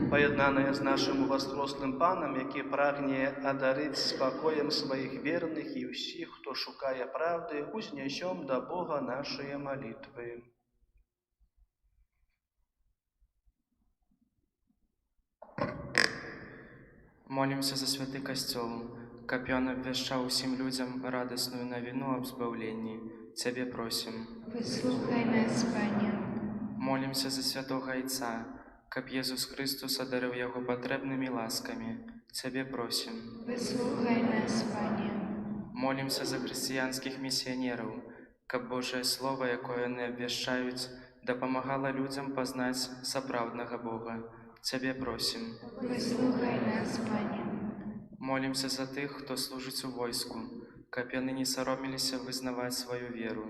Поєднане з нашим воскреслим Паном, який прагне одарить спокоєм своїх вірних і всіх, хто шукає правди, узнесем до Бога наші молитви. Молимся за святый костел, каб ён обвещал усім людям радостную новину об збавлении. Тебе просим. Выслухай нас, Пане. Молимся за святого Отца, каб Єсус Христос одарив його потребними ласками. Тебе просим. Выслухай нас, Пане. Молимся за християнских миссионеров, каб Божие Слово, якое вони обвещають, допомагало людям познать соправдного Бога. Тебе просим. Выслухай нас, Пане. Молимся за тих, хто служить у войску, каб яны не соромилися визнавати свою віру.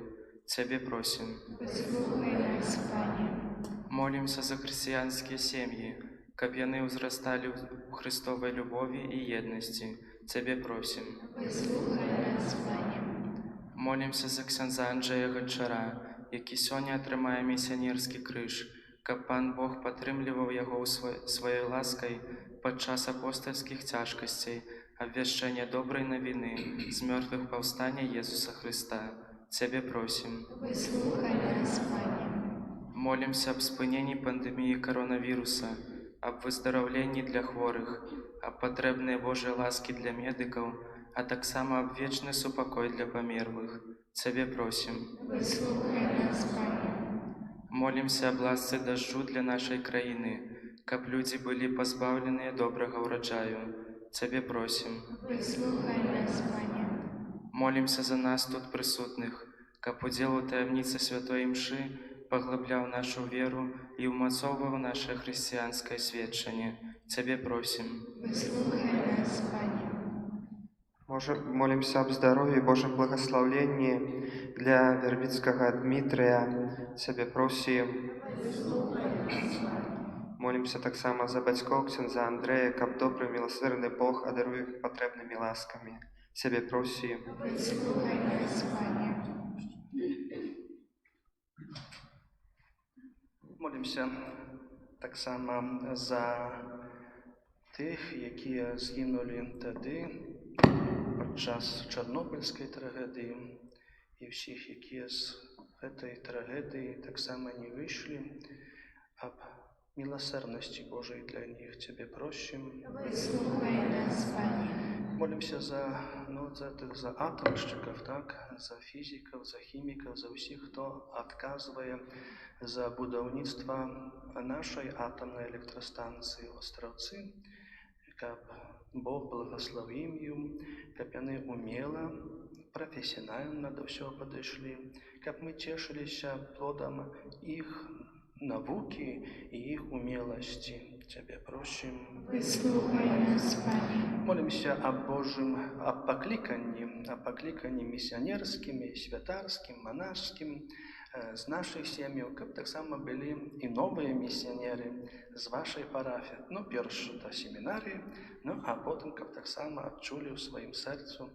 Тебе просим. Выслухай нас, Пане. Молимся за християнские семьи, каб яны узрастали у Христовой любови и едности. Тебе просим. Выслухай нас, Пане. Молимся за ксяндза Анджея Гончара, який сьогодні отримає місіонерський криж, каб Пан Бог підтримував його своєю ласкою під час апостольських тяжкостей, обвіщення доброї новини з мертвих повстання Єсуса Христа. Тебе просим. Выслухай нас, Пане. Молимся об спиненні пандемії коронавіруса, об выздоровленні для хворих, об потребної Божої ласки для медиків, а так само об вечный супокой для померлых. Тебе просим. Выслухай нас, Пане. Молимся об ласце дождю для нашей країни, каб люди были позбавлены доброго урожаю. Тебе просим. Выслухай нас, Пане. Молимся за нас тут присутних, каб удел у таємниці Святої Мши поглибляв нашу віру і умацовував наше християнське свідчення. Тебе просим. Выслухай нас, Пане. Молимся об здоровье и Божьем благословении для Вербицкого Дмитрия. Тебе просим. Молимся так само за батьков ксяндза Андрея, каб добрый, милосердный Бог одарує їх потребними ласками. Ciebie prosím. Вислухай нас, Пане. Молимося так само за тих, які згинули тоді під час Чорнобильської трагедії, і всіх, які з цієї трагедії так само не вийшли, об милосердности Божией для них Тебе просим. Вислухай нас, Пане. Молимся за атомщиков, так, за фізиків, за хіміків, за всіх, хто відказує за будівництво нашої атомної електростанції Островці, щоб Бог благословив їм, щоб вони уміло, професіонально до всього підійшли, щоб ми тішилися плодом їх науки и их умелости. Тебе просим. Вислухай нас, Пане. Молимся о покликании миссионерским, святарским, монашским з наших сімей, щоб так само були і нові місіонери з вашої парафії. Ну, перше, та семінарії, ну, а потім, щоб так само відчули в своїм серцю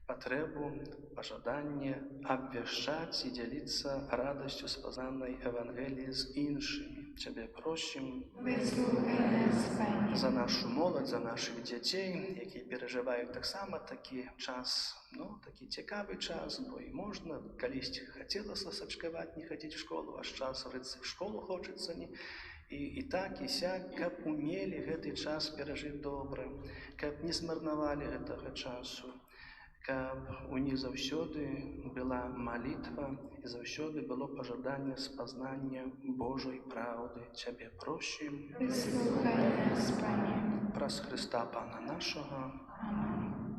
потребу, пожадание обвещать и делиться радостью спознанной Евангелии с іншими. Тебе просим Вислухай нас, Пане. за нашу молодь, за наших дітей, які переживають так само такий час, такий цікавий час, бо і можна, колись хотілося сачкувати, не ходити в школу, аж час в школу хочеться, і так, і сяк, щоб уміли цей час пережити добре, щоб не змарнували цього часу, щоб у них завсёды была молитва и завсёды было пожадание спознания Божьей правды. Тебе просим. Вислухай нас, Пане. Праз Христа Пана нашого. Амінь.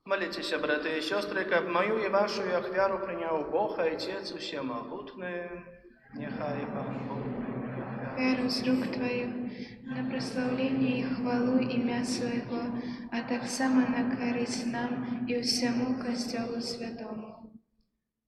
Молитесь, браты и сестры, как мою и вашу ахвяру принял Бог, Отец Всемогутный, нехай Пан Бог примет. Веру з рук Твоїх на прославлення і хвалу ім'я Своєго, а так само на користь нам і всьому Костьолу Святому.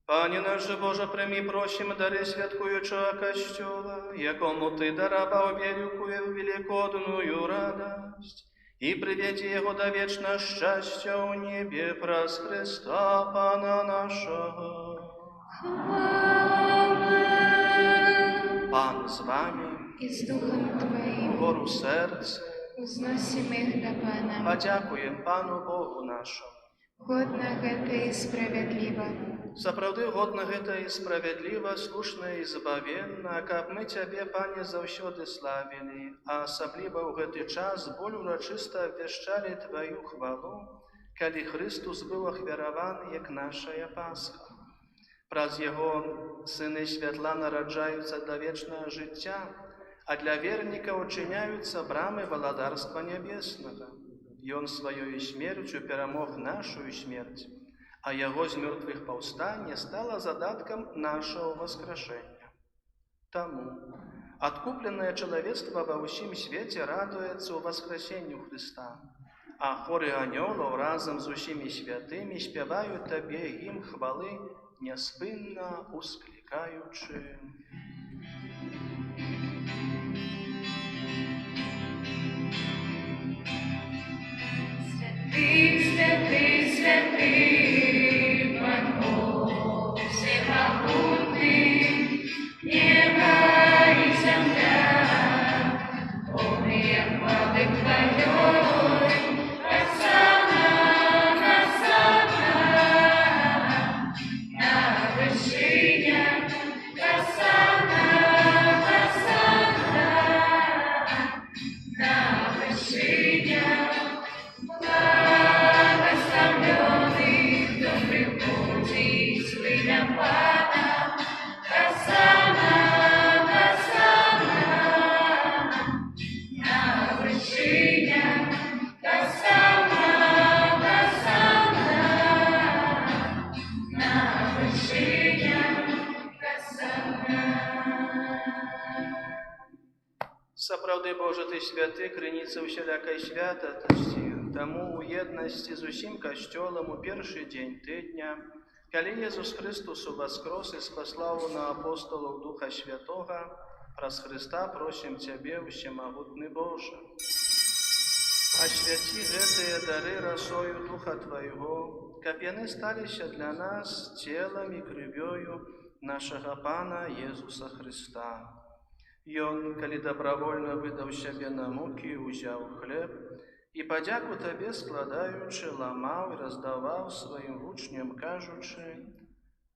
Пане наш Боже, прими, просим, дари святкуючого Костюла, якому Ты даровал великую великодную радость, и приведи его до вечного счастья у небе праз Христа Пана нашего. Пан з вами, І з Духом Твоїм гору серце, узносим їх до Пана. подякуємо Пану Богу нашому. Годно гэта і справедливо. Сапраўды годна гэта і справядліва, слушна і забавенна, каб мы Цябе, Пане, заўсёды славілі, а асабліва ў гэты час боль урачыста абвяшчалі Тваю хвалу, калі Христус быў ахвяраваны, як нашая Пасха. Праз Яго сыны святла нараджаюцца да вечнага жыцця, а для вернікаў учыняюцца брамы валадарства нябеснага. Ён сваёю смерцю перамог нашую смерць, а Яго з мёртвых паўстанне стала задаткам нашего воскрешения. Таму откупленное чалавецтва ва ўсім свеце радуецца ў воскресенню Христа, а хоры анёлаў разам з усімі святымі спяваюць Табе ім хвалы, няспынна усклікаючы. Святый, святый, святый, Пан Бог всемогутный, небо и земля, полные хвалы Твоей. Хосанна, Хосанна, на вершине, Хосанна. Сапраўды, Боже, Ты святы, крыніца ўсялякай святасці, таму у єднасці з усім касцёлам у першы дзень тыдня, калі Езус Христус уваскрос і спаслаў на апостолаў Духа Святога, праз Христа просім Цябе, усемагутны Боже. Асвяці гэтыя дары расою Духа Твайго, каб яны сталіся для нас целам і крывёю нашага Пана Езуса Христа. Ён, калі дабравольна выдаў сябе на мукі, узяў хлеб і, падзяку Табе складаючы, ламаў і раздаваў сваім вучням, кажучы: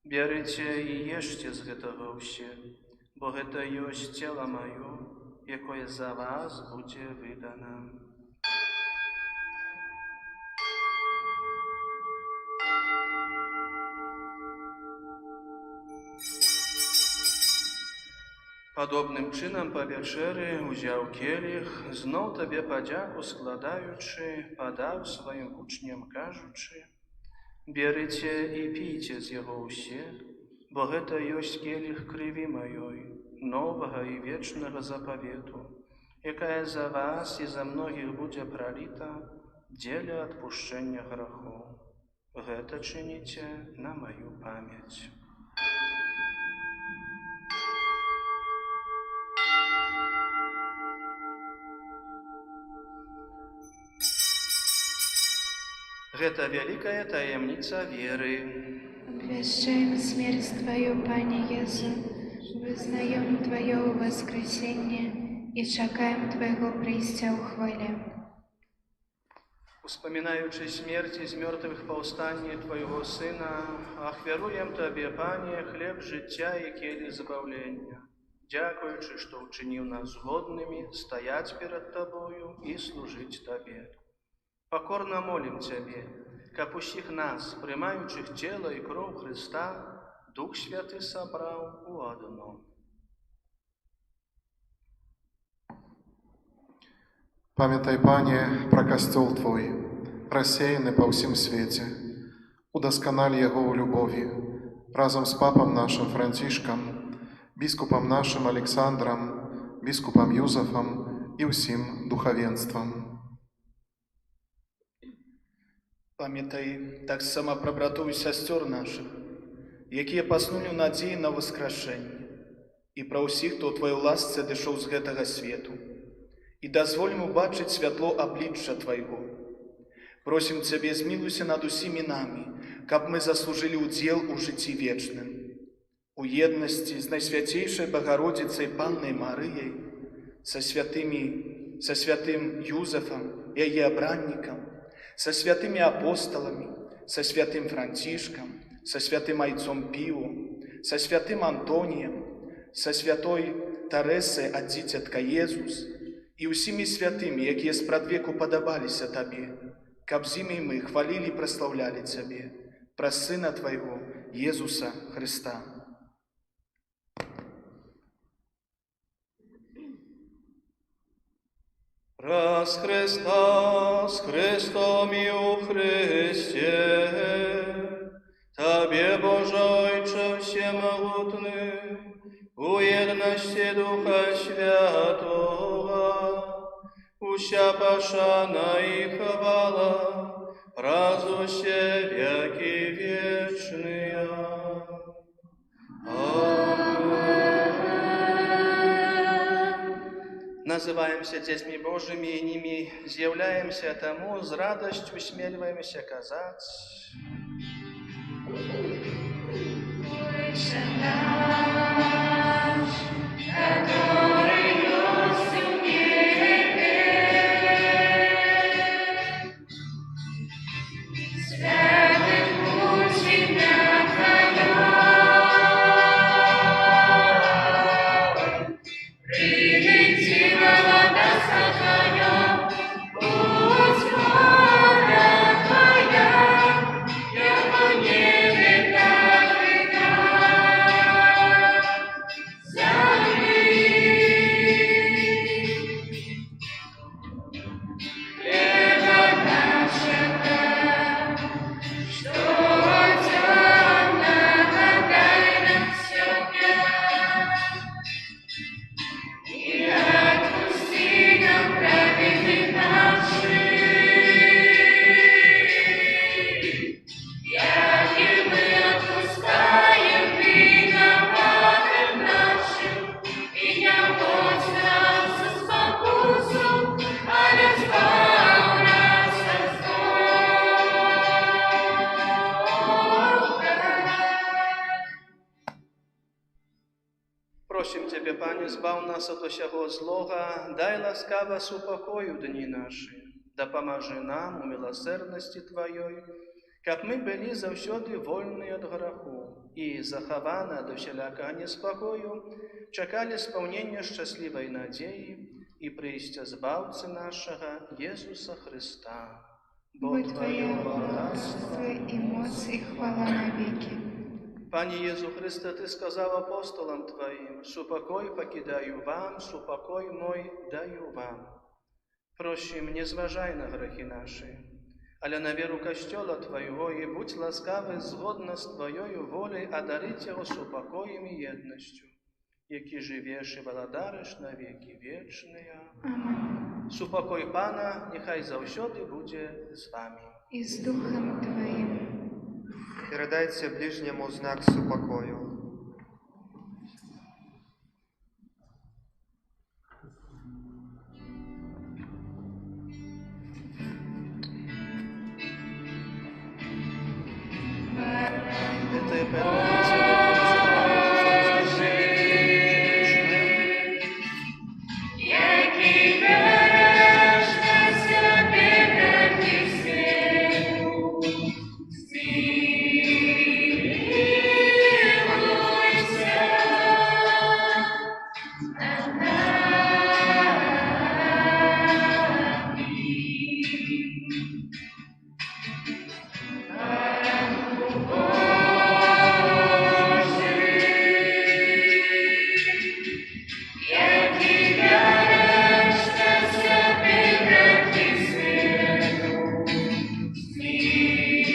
«Бярыце і ешце з гэтага ўсе, бо гэта ёсць цела маё, якое за вас будзе выдана». Падобным чынам па вячэры узяў келіх, зноў Табе падзяку складаючы, падаў сваім вучням, кажучы: «Берыце і пійце з яго ўсе, бо гэта ёсць келіх крыві маёй, новага і вечнага запавету, якая за вас і за многіх будзе праліта дзеля адпушчэння грахоў. Гэта чыніце на маю памяць». Гэта вялікая таемніца веры. Обвящаем смерть Твою, Пане Езу, вызнаем Твое воскресение и чакаем Твоего прыйсця ў хвале. Успамінаючы смерць з мёртвых паўстанне Твайго Сына, ахвяруем Табе, Пане, хлеб жыцця і келіх забаўлення, дзякуючы, што ўчыніў нас годнымі стаяць перад Табою і служыць Табе. Покорно молим Цябе, каб усіх нас, прымаючых цела і кроў Христа, Дух Святы сабраў у адно. Памятай, Пане, пра касцёл Твой, рассеяны па ўсім свеце. Удасканаль яго ў любові, разам з папам нашым Францішкам, біскупам нашым Александрам, біскупам Юзафам і ўсім духавенствам. Памятай таксама пра братоў і сясцёр нашых, якія паснулі ў надзеі на воскрашэнне, і пра ўсіх, хто ў Тваёй ласцы адышоў з гэтага свету. І дазволь ім убачыць святло аблічча Твайго. Просім Цябе, змілуйся над усімі намі, каб мы заслужылі ўдзел у жыцці вечным. У еднасці з Найсвяцейшай Багародзіцай Паннай Марыяй, са святым Юзафам, яе абраннікам, са святымі апосталамі, са святым Францішкам, са святым айцом Піо, са святым Антоніем, са святой Тарэсай ад дзіцятка Езус і ўсімі святымі, якія спрадвеку падабаліся Табе, каб з імі мы хвалілі і праслаўлялі Цябе, праз Сына Твайго, Езуса Христа. Праз Христа, з Христом і у Христе, Табе, Боже Ойче всемогутный, у єдності Духа Святого, уся пошана і хвала, праз усе веки вечные. Называемся дзецьмі Божымі і німі з'яўляемся, таму з радасцю смельваемся казаць: Отче наш, который есть у небе, святым будь имя Твое, придите царство Твое, будь воля Твоя, яко в небе, так и на земле. Хлеба нашего, что темного дай нам сегодня, Просим Тебе, Пане, збав нас от усього злога, дай ласкаво супокою дні наші, да поможи нам у милосердності Твоей, каб ми були завсёды вольні від граху і, захована до всілякого неспокою, чекали сповнення щасливої надії і прийстя Збавці нашого Єсуса Христа. Бо Твоє багатство і моць і хвала навіки. Пане Єзу Христе, Ти сказав апостолам Твоїм, «Супокой покидаю вам, супокой мой даю вам». Просим, не зважай на грехи наші, але на віру Костьола Твоего, і будь ласкавий згодно з Твоєю волею одарить його супокоєм і єдністю, які живеш і владариш на віки вічні. Амінь. Супокой Пана нехай завсёды буде з вами. І з Духом Твоїм. Передайте ближнему знак супокою. Это я поэтому Який береш на собі грехи світу, змилуйся над нами. Який береш на собі грехи світу, змилуйся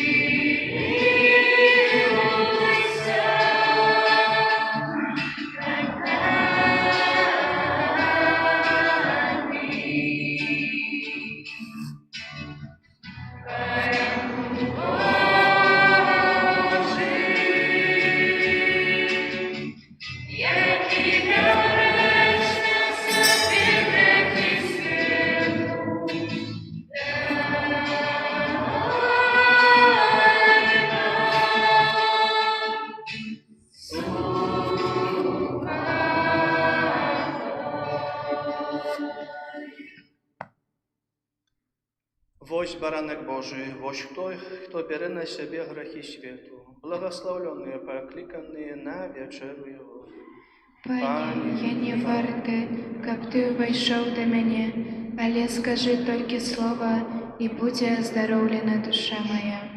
над нами. Який береш на собі грехи світу, Вось баранок Божий, вось той, хто бере на себе грехи світу, благословленные, покликанные на вечеру Його. Пані, я не варта, каб Ти увайшов до мене, але скажи тільки слово, і буде оздоровлена душа моя.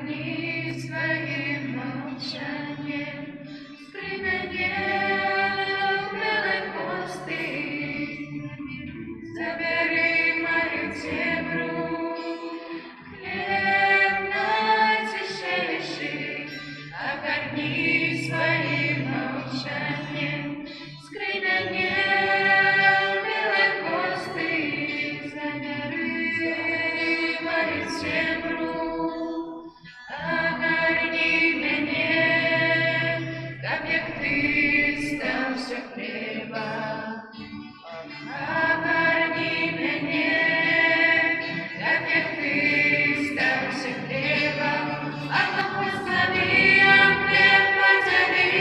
огорни своим молчанием, скрипенье белой хвосты. Забери мою темру, хлеб najciszejszy, огорни своим молчанием, скрипенье белой хвосты. Забери мою темру, огорни меня, как ты стався хлеба. Огорни меня, как ты стався хлеба. А благословением хлеб подели,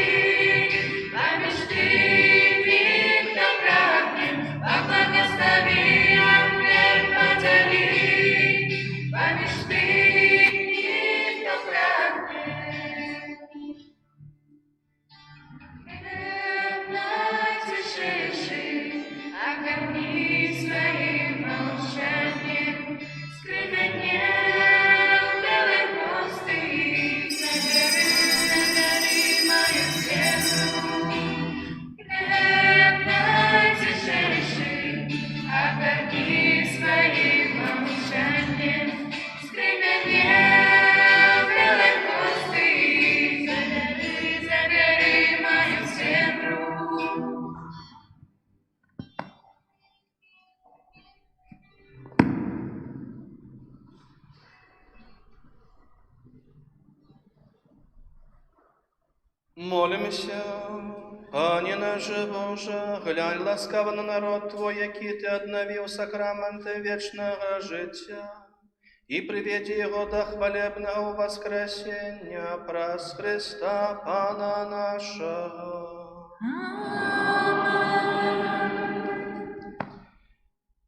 помеж ты никто прагнет. А благословением хлеб подели, помеж ты никто прагнет. Хлеб najciszejszy, огорни своим молчанием, скрипенье белой хвосты. Забери мою землю, хлеб najciszejszy, огорни своим молчанием, скрипенье белой хвосты. Забери мою землю. Молимся, Пане наш Боже, глянь ласкаво на народ Твой, який Ти одновив сакраменти вічного життя, і приведи його до хвалебного воскресення праз Христа Пана нашого.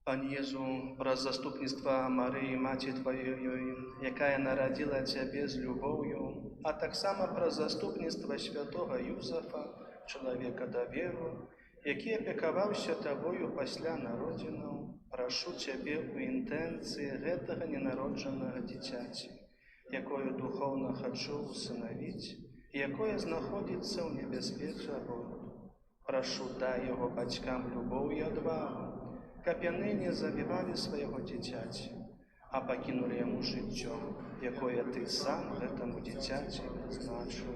Пане Єзу, праз заступництва Марії, Маті Твоєї, яка народила Тебе з любов'ю, а так само праз заступництва святого Юзефа, чоловіка довіру, який опікувався Тобою після народження, прошу Тебе у інтенції гэтага ненародженого дитяті, якое духовно хочу усиновить, і якое знаходиться у небезпеці роду. Прошу, дай його батькам любов і одвагу, каб яны не забівалі свайго дзіцяці, а пакінулі яму жыццё, якое Ты сам гэтаму дзіцяці прызначыў.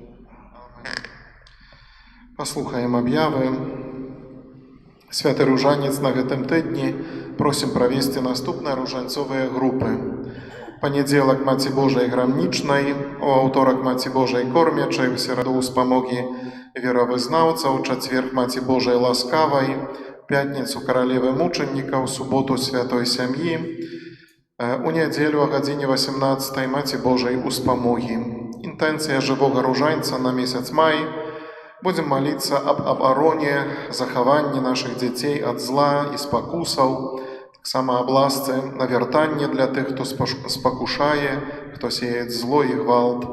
Паслухаем аб'явы. Святы ружанец на гэтым тыдні просім правесці наступныя ружанцовыя групы. Панядзелак Маці Божай грамнічнай, у аўторак Маці Божай кормячай, у сераду ўспамогі веравызнаўцаў, чацверг Маці Божай ласкавай, пятніцу каралевы мучанікаў, суботу святой сям'і, у нядзелю о гадзіне 18 Маці Божай успамогі. Інтэнцыя жывога ружанца на месяц май. Будзем маліцца аб абароне, захаванні нашых дзяцей ад зла і спакусаў, таксама аб ласцы навяртанне для тых, хто спакушае, хто сеяць зло і гвалт,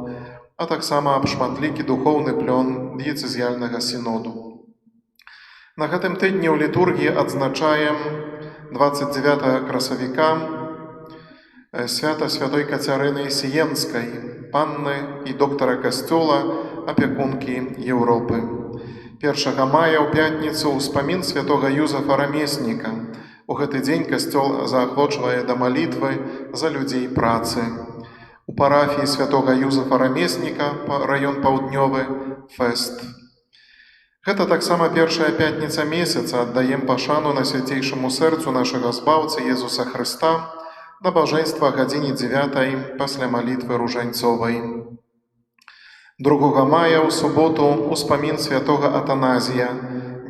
а таксама аб шматлікі духоўны плён дыяцэзіяльнага сіноду. На гэтым тыдні ў літургіі адзначаем 29 красавіка свята святой Кацярыны Сіенскай, панны і доктара касцёла, апекункі Еўропы. 1 мая ў пятніцу ўспамін святога Юзефа Рамесніка. У гэты дзень касцёл заахвочвае да малітвы за людзей працы. У парафіі святога Юзефа Рамесніка, раён паўднёвы, фэст. Гэта таксама першая пятніца месяца, аддаем пашану на свяцейшаму сэрцу нашага збаўцы Езуса Хрыста, набажэнства гадзіне 9 пасля малітвы ружанцовай. 2 мая ў суботу ўспамін святога Атаназія,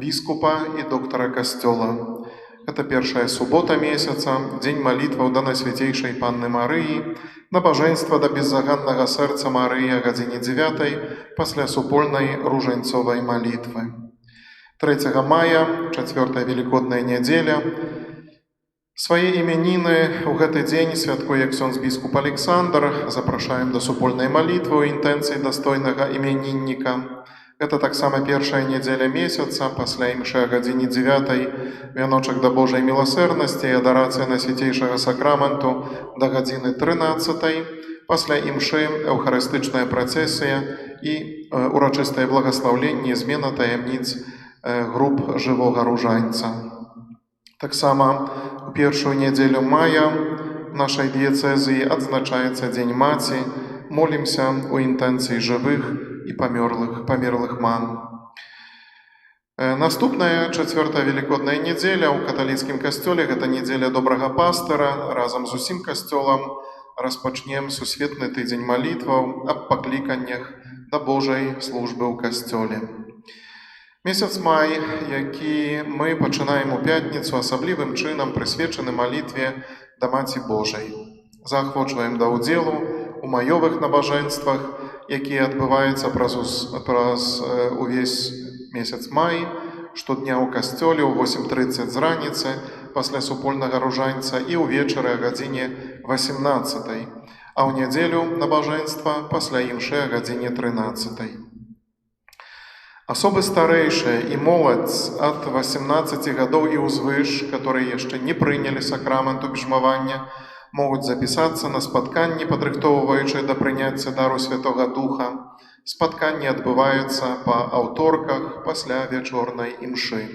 біскупа і доктара касцёла. Гэта першая субота месяца, дзень малітваў да Найсвяцейшай Панны Марыі, набажэнства да беззаганнага сэрца Марыі о гадзіне 9 пасля супольнай ружанцовай малітвы. 3 мая, 4-я велікодная нядзеля, свае імяніны ў гэты дзень святкуе ксёндз біскуп Александр, запрашаем да супольнай малітвы ў інтэнцыі дастойнага імянінніка. Гэта таксама першая нядзеля месяца, пасля імшы о гадзіне 9 вяночак да Божай міласэрнасці і адарацыя Найсвяцейшага сакраменту да гадзіны 13, Пасля імшы эўхарыстычная працэсія і урачыстае благаслаўленне, змена таямніц груп жывога ружанца. Таксама у першую нядзелю мая в нашай дыяцэзіі адзначаецца Дзень Маці. Молімся у інтэнцыі жывых і памерлых мам. Наступная чацвёртая велікодная нядзеля ў каталіцкім касцёле, гэта нядзеля добрага пастыра. Разам з усім касцёлам распачнем сусветны тыдзень малітваў аб пакліканнях да Божай службы ў касцёле. Месяц май, які мы пачынаем у пятніцу, асаблівым чынам прысвечаны малітве да Маці Божай. Заахвочваем да ўдзелу у маёвых набажэнствах, якія адбываюцца праз увесь месяц май, штодня ў касцёле ў 8:30 з раніцы пасля супольнага ружанца і ўвечары о гадзіне 18, а ў нядзелю набажэнства пасля імшы о гадзіне 13. Асобы старэйшыя і моладзь ад 18 гадоў і ўзвыш, которые яшчэ не прынялі сакраменту бежмавання, могуць запісацца на спатканні, падрыхтоўваючы да прыняцця дару Святога Духа. Спатканне адбываецца па аўторках пасля вячорнай імшы.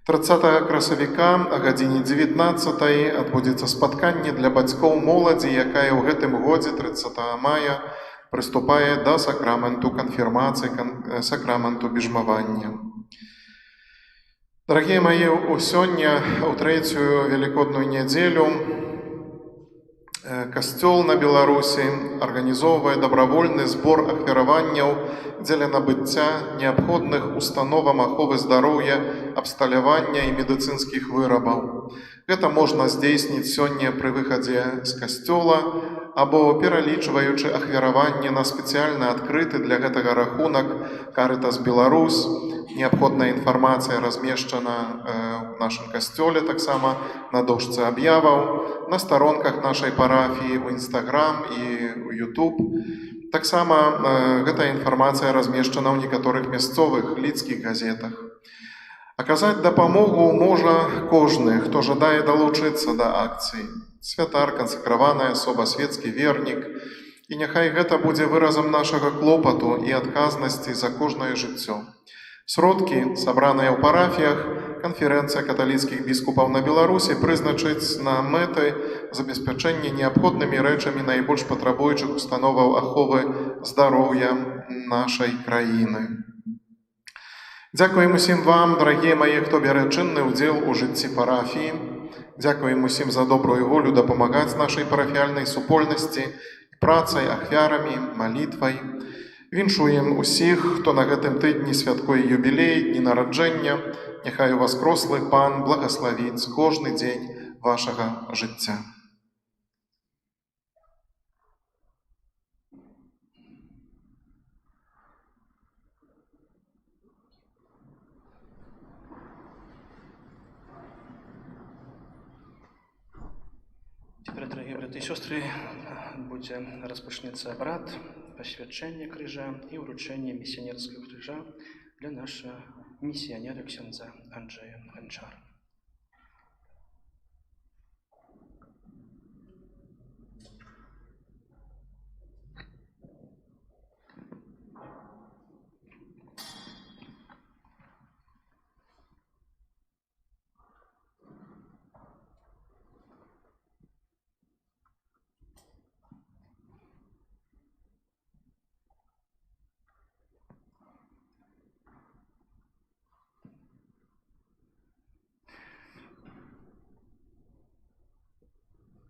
30 красавіка о гадзіне 19 адбудзецца спатканне для бацькоў моладзі, якая ў гэтым годзе 30 мая прыступае да сакраменту канфірмацыі, сакраменту бежмавання. Дарагія мае, сёння у трэцюю велікодную нядзелю касцёл на Беларусі арганізоўвае дабравольны збор ахвяраванняў дзеля набыцця неабходных установам аховы здароўя, абсталявання і медыцынскіх вырабаў. Гэта можна здзейсніць сёння пры выхадзе з касцёла або пералічваючы ахвяраванне на спецыяльна адкрыты для гэтага рахунак Карытас Беларусь. Неабходная інфармацыя размешчана ў нашым касцёле, таксама на дошцы аб'яваў, на старонках нашай парафіі, ў Інстаграм і ў Ютуб. Таксама гэтая інфармацыя размешчана ў некаторых мясцовых лідскіх газетах. Аказаць дапамогу можа кожны, хто жадае далучыцца да акцыі. Святар, кансакраваная асоба, свецкі вернік. І няхай гэта будзе выразам нашага клопату і адказнасці за кожнае жыццё. Сродкі, сабраныя ў парафіях, канферэнцыя каталіцкіх біскупаў на Беларусі прызначыць на мэты забеспячэння неабходнымі рэчамі найбольш патрабуючых установаў аховы здароўя нашай краіны. Дзякуем усім вам, дарагія мае, хто бярэ чынны ўдзел у жыцці парафіі. Дзякуем усім за добрую волю дапамагаць нашай парафіяльнай супольнасці працай, ахвярамі, малітвай. Віншуем усіх, хто на гэтым тыдні святкуе юбілей, дні нараджэння. Няхай уваскрослы Пан благаславіць кожны дзень вашага жыцця. Теперь, дорогие братья и сестры, распочнется обряд посвящения крыжа и вручения миссионерского крыжа для нашего миссионера ксёндза Анджея Гончара.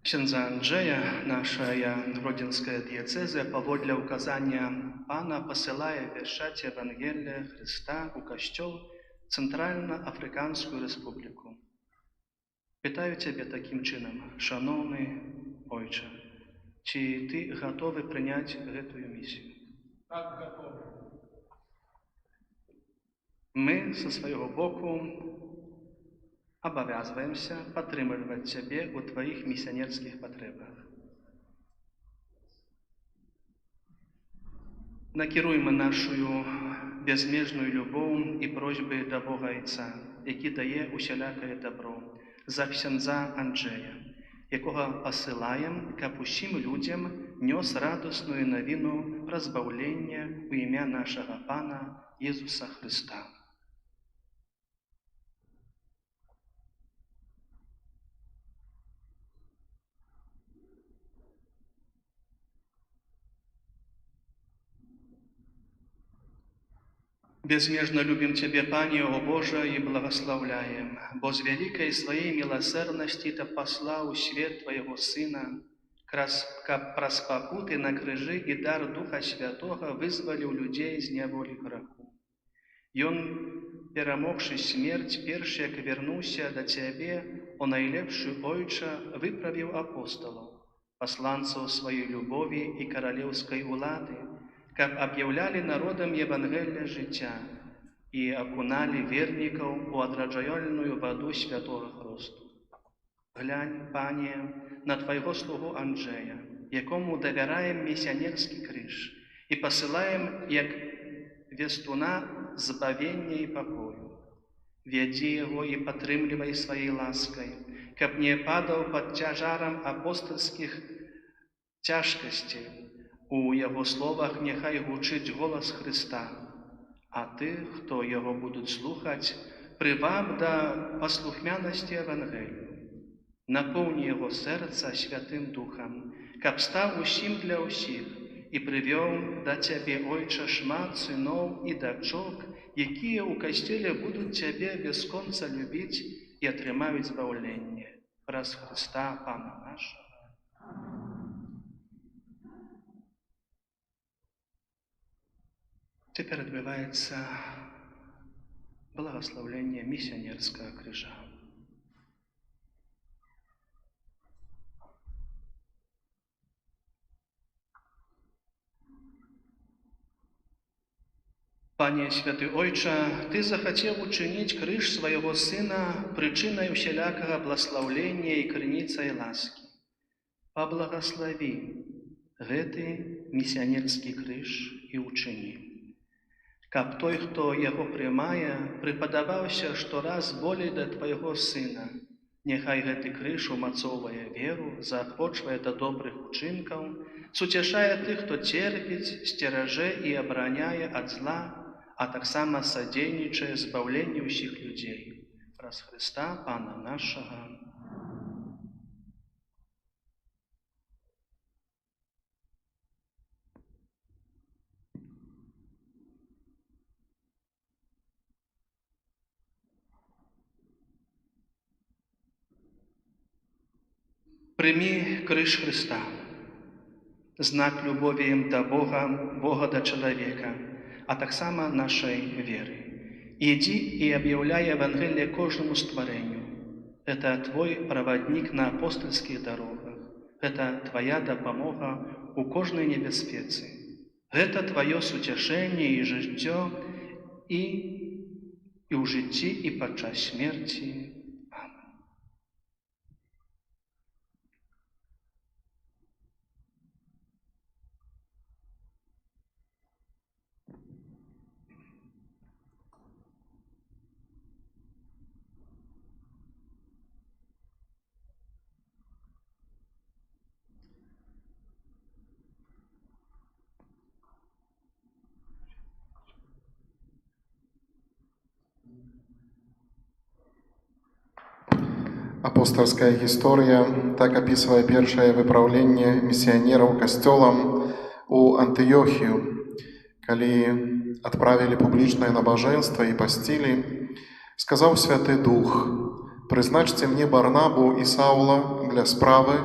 Księdza Andrzeja, nasza Grodzinska diecezja, powodle ukazania Pana posyłaje wierzchać Ewangelię Chrysta u Kościół Centralnoafrykańską Republikę. Pytaję Ciebie takim czynem, szanowny Ojcze, czy Ty gotowy przyjąć tę misję? Tak, gotowy. My ze swojego boku обовязываемся поддерживать Тебя у Твоих миссионерских потребах. Накируємо нашу безмежну любов і просьби до Бога Отця, який дає усіляке добро, за ксьондза Анджея, якого посилаємо к усім людям нёс радостную новину разбавления у имя нашего Пана Иисуса Христа. Безмежно любим Тебе, Пане, о Боже, и благословляем, бо с великой Своей милосердности Ты послал свет Твоего Сына, как праз покуты на крыжи и дар Духа Святого вызволил людей из неволи греху. И Он, перемогший смерть, перший, як вернулся до Тебе, о найлепший Ойче, выправил апостолов, посланцев Своей любови и королевской улады, как объявляли народам Евангелие життя и окунали верников у отраджальную воду Святого Христу. Глянь, Пане, на Твоего слугу Анджея, якому довіряємо миссионерский криж, и посылаем, як вестуна, збавлення и покою. Веди его и подтримливай своей лаской, как не падал под тяжаром апостольских тяжкостей. У Его словах нехай гучить голос Христа, а тих, хто Його будуть слухати, приваб до послухняності Евангелію. Наповни Його серця Святим Духом, каб став усім для усіх, і привів до Тебе, Ойче, шмат синов і дочок, які у костелі будуть Тебе без конца любити і отримають збавлення. Раз Христа, Пана нашого. Теперь отбывается благословление миссионерского крижа. Пане Святый Ойче, Ты захотел учинить крыж Своего Сына причиной всялякого благословления и крыницей ласки. Поблагослови гэты миссионерский крыж и учини. Каб той, хто яго прымае, прыпадаваўся штораз болей да Твайго Сына, няхай гэты крыж умацоўвае веру, заахвочвае да добрых учынкаў, суцяшае тых, хто церпіць, сцеражэ і абараняе ад зла, а таксама садзейнічае збаўленню ўсіх людзей. Праз Христа, Пана нашага. Прими крыж Христа, знак любові до Бога, Бога до человека, а таксама нашей веры. Иди и объявляй Евангелие кожному створению. Это Твой проводник на апостольских дорогах. Это Твоя допомога у кожной небезпеці. Это Твое сутешение и життя и у житті, и подчас смерти. Апостольская гісторыя так апісвае першае выпраўленне місіянераў касцёлам у Антыёхію, калі адправілі публічнае набажэнства і пасцілі, сказаў Святы Дух: «Прызначце мне Барнабу і Саула для справы,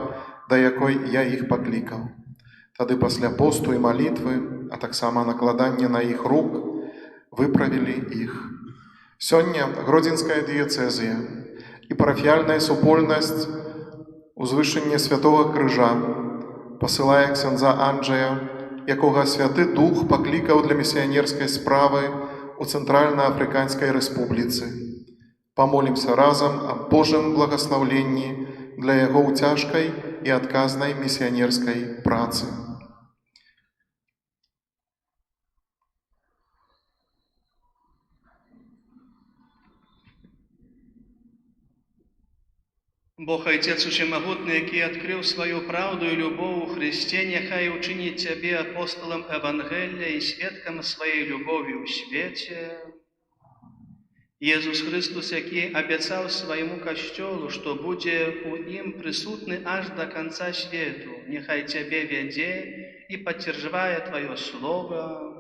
да якой я іх паклікаў». Тады пасля посту і малітвы, а таксама накладання на іх рук, выправілі іх. Сёння Гродзенская дыяцэзія і парафіяльная супольнасць узвышання Святого Крыжа пасылае ксяндза Анджея, якога Святы Дух паклікаў для місіянерскай справы у Цэнтральна-Афрыканскай Рэспубліцы. Памолімся разам аб Божым благаслаўленні для яго ў цяжкай і адказнай місіянерскай працы. Бог Отец Усемогутный, який открыл свою правду и любовь у Христе, нехай учинит тебе апостолом Евангелия и свідком своей любові у свете. Иисус Христос, який обещал своему Костелу, что будет у им присутный аж до конца свету, нехай тебе веде и поддерживая Твое Слово.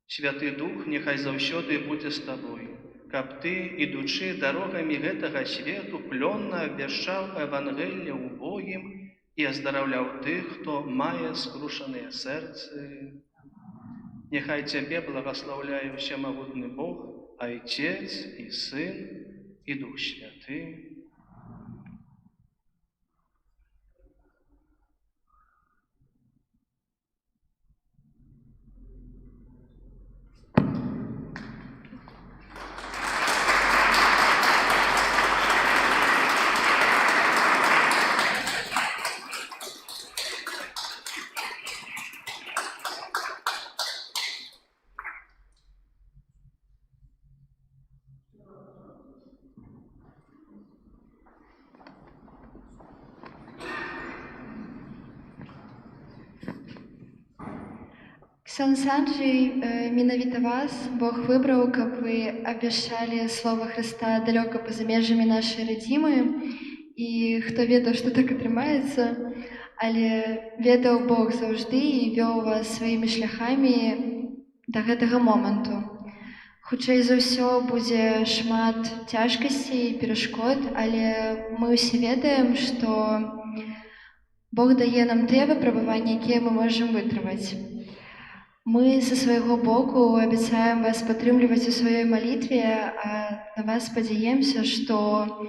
Святый Дух, нехай завсёды буде з тобой, каб ты, ідучи дорогами гэтага свету, плённо обвяшчаў Евангелие убогим и оздоровлял тых, кто мае скрушаныя сэрцы. Нехай тебе благословляе всемогутный Бог, Отец и Сын и Дух Святый. Ксёндз Анджей, менавіта вас Бог выбраў, каб вы абвяшчалі слова Хрыста далёка па-за межамі нашай радзімы. І хто ведаў, што так атрымаецца, але ведаў Бог заўжды і вёў вас сваімі шляхамі да гэтага моманту. Хутчэй за ўсё будзе шмат цяжкасцей і перашкод, але мы ўсе ведаем, што Бог дае нам тыя выпрабаванні, якія мы можам вытрымаць. Мы са свайго боку абяцаем вас падтрымліваць у сваёй малітве, а на вас спадзяемся, што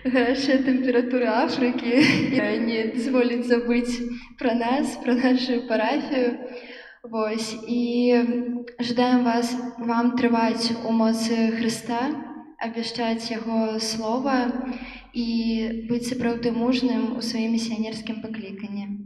гарячая тэмпература Афрыкі не дазволіць забыць пра нас, пра нашу парафію. Вось, і жадаем вам трываць у моцы Хрыста, абвяшчаць Яго слова і быць сапраўды мужным у сваім місіянерскім пакліканні.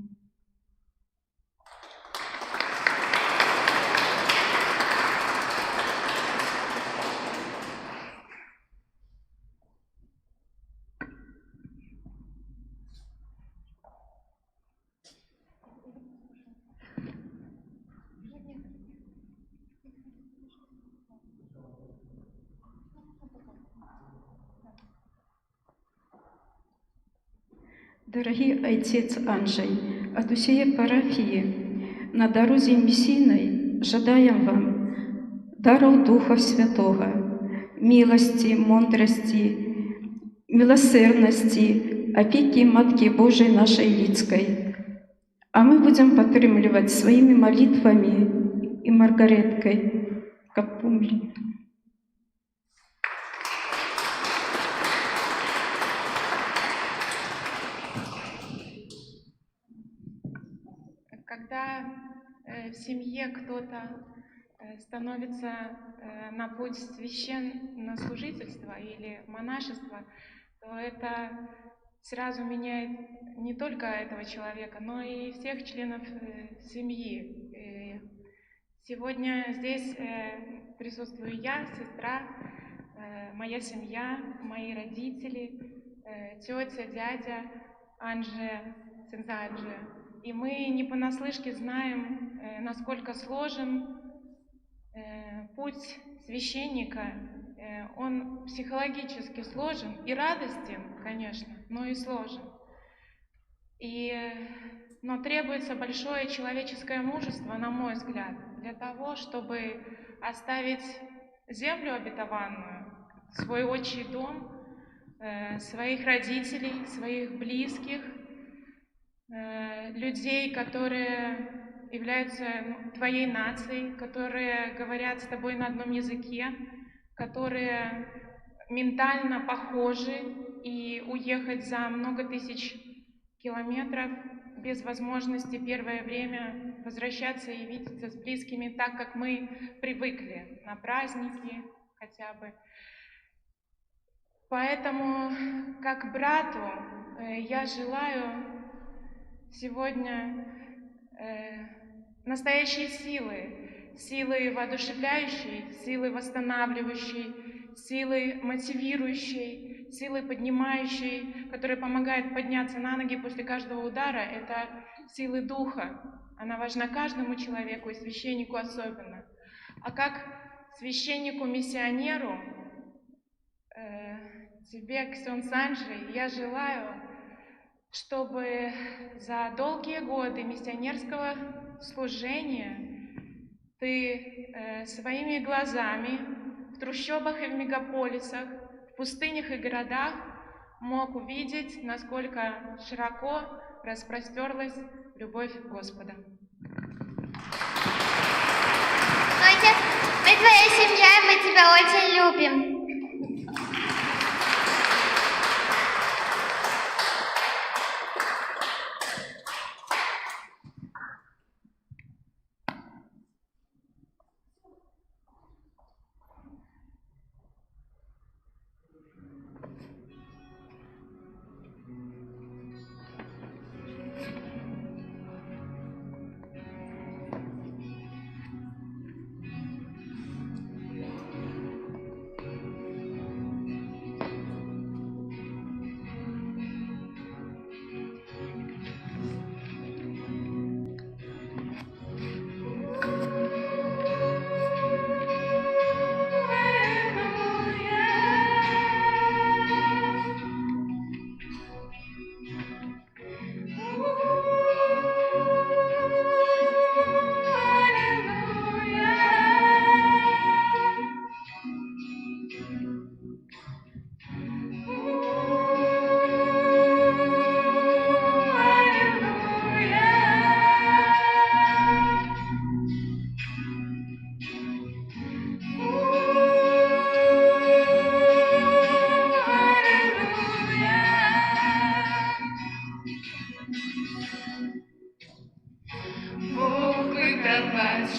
Дорогі отець Анджей, от усієї парафії на дорозі місійної жадаємо вам дару Духа Святого, милості, мудрості, милосердності, опеки Матки Божией нашей людской. А мы будем подтримливать своими молитвами и Маргареткой, как помню. Когда в семье кто-то становится на путь священнослужительства или монашества, то это сразу меняет не только этого человека, но и всех членов семьи. Сегодня здесь присутствую я, сестра, моя семья, мои родители, тетя, дядя, Ксёндз Анджей. И мы не понаслышке знаем, насколько сложен путь священника. Он психологически сложен и радостен, конечно, но и сложен. Но требуется большое человеческое мужество, на мой взгляд, для того, чтобы оставить землю обетованную, свой отчий дом, своих родителей, своих близких, людей, которые являются твоей нацией, которые говорят с тобой на одном языке, которые ментально похожи, и уехать за много тысяч километров без возможности первое время возвращаться и видеться с близкими так, как мы привыкли, на праздники хотя бы. Поэтому, как брату, я желаю сегодня настоящей силы воодушевляющей, силы восстанавливающей, силой мотивирующей, силой поднимающей, которая помогает подняться на ноги после каждого удара, это силы духа. Она важна каждому человеку и священнику особенно. А как священнику-миссионеру, тебе, Ксен Санджи, я желаю, чтобы за долгие годы миссионерского служения ты своими глазами в трущобах и в мегаполисах, в пустынях и городах мог увидеть, насколько широко распростерлась любовь Господа. Отец, мы твоя семья, и мы тебя очень любим.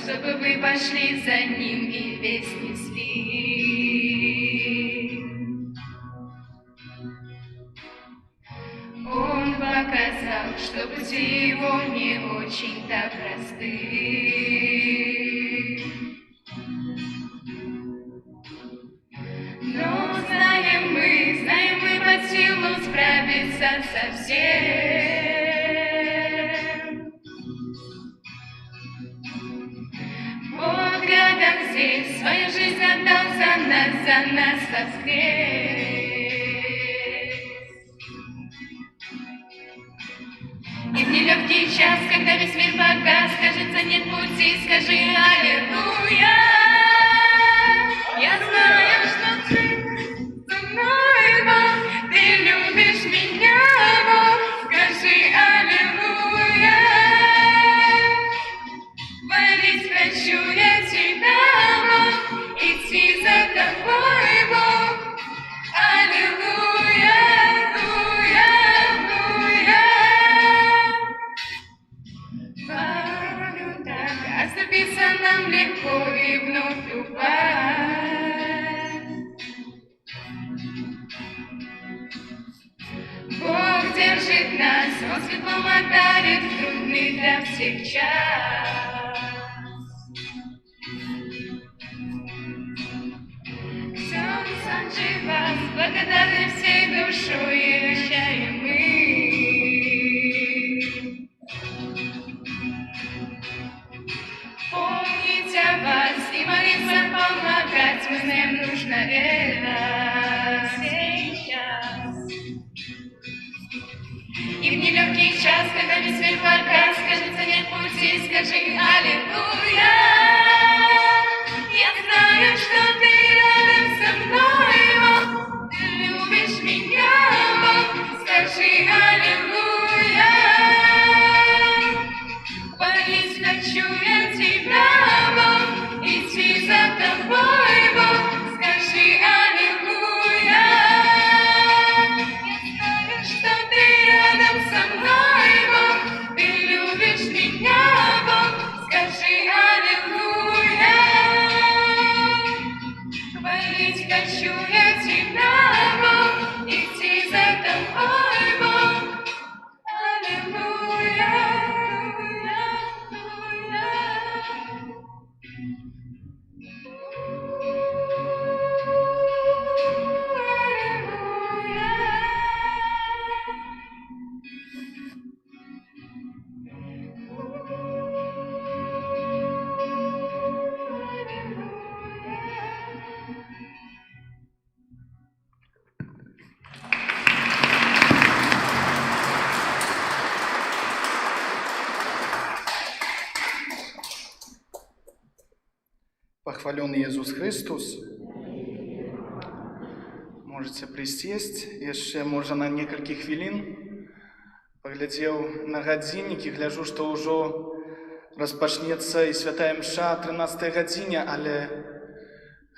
Чтобы вы пошли за ним и весь несли. Он показал, что пути его не очень-то просты. Но знаем мы под силу справиться со всем. Бог рядом здесь, свою жизнь отдал за нас воскрес. И в нелегкий час, когда весь мир погас, кажется, нет пути, скажи аллилуйя. Я знаю, что ты со мной, Бог, ты любишь меня, Бог, скажи аллилуйя. Молить хочу я тебя, Бог, идти за тобой, Бог. Аллилуйя, аллилуйя, аллилуйя. Порою так оступиться нам легко и вновь упасть. Бог держит нас, Он светлом одарит в трудный для всех час. Ксен Санджи вас благодарны всей душой и прощаем мы. Помнить о вас и молиться, помогать, нам нужно это сейчас. И в нелегкий час, когда весь мир погас, кажется, нет пути, скажи аллилуйя. Я знаю, что ты рядом со мной, Бог, ты любишь меня, Бог, скажи аллилуйя. Молить хочу я тебя, Бог, идти за тобой, Бог, скажи аллилуйя. Я знаю, что ты рядом со мной, Бог, ты любишь меня, Бог, скажи аллилуйя. Молить хочу я тебя, Бог, идти за тобой, Бог. Аллилуйя, аллилуйя, аллилуйя. Похвален Иисус Христос. Можете присесть. Яшчэ, можа, на некалькі хвілін. Паглядзеў на гадзіннік і гляджу, што ўжо распачнецца і святая мша 13 гадзіне, але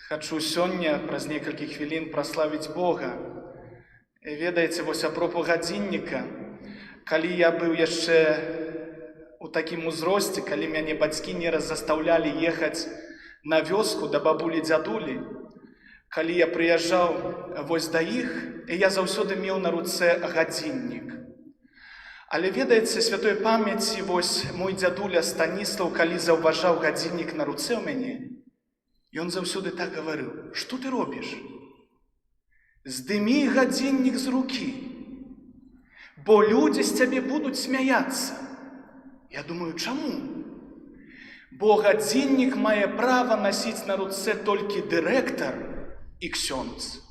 хачу сёння праз некалькі хвілін праславіць Бога. І ведаеце, вось апропу гадзінніка, калі я быў яшчэ у такім узросце, калі мяне бацькі не раз застаўлялі ехаць на вёску да бабулі-дзядулі, калі я прыязджаў вось да іх, і я заўсёды меў на руцэ гадзіннік. Але ведаеце, святой памяці, вось мой дзядуля Станіслаў, калі заўважаў гадзіннік на руцэ ў мяне, ён заўсёды так гаварыў: «Што ты робіш? Здымі гадзіннік з рукі, бо людзі з цябе будуць смяяцца». Я думаю, чаму? Бо гадзіннік мае права насіць на руцэ толькі дырэктар і ксёндз.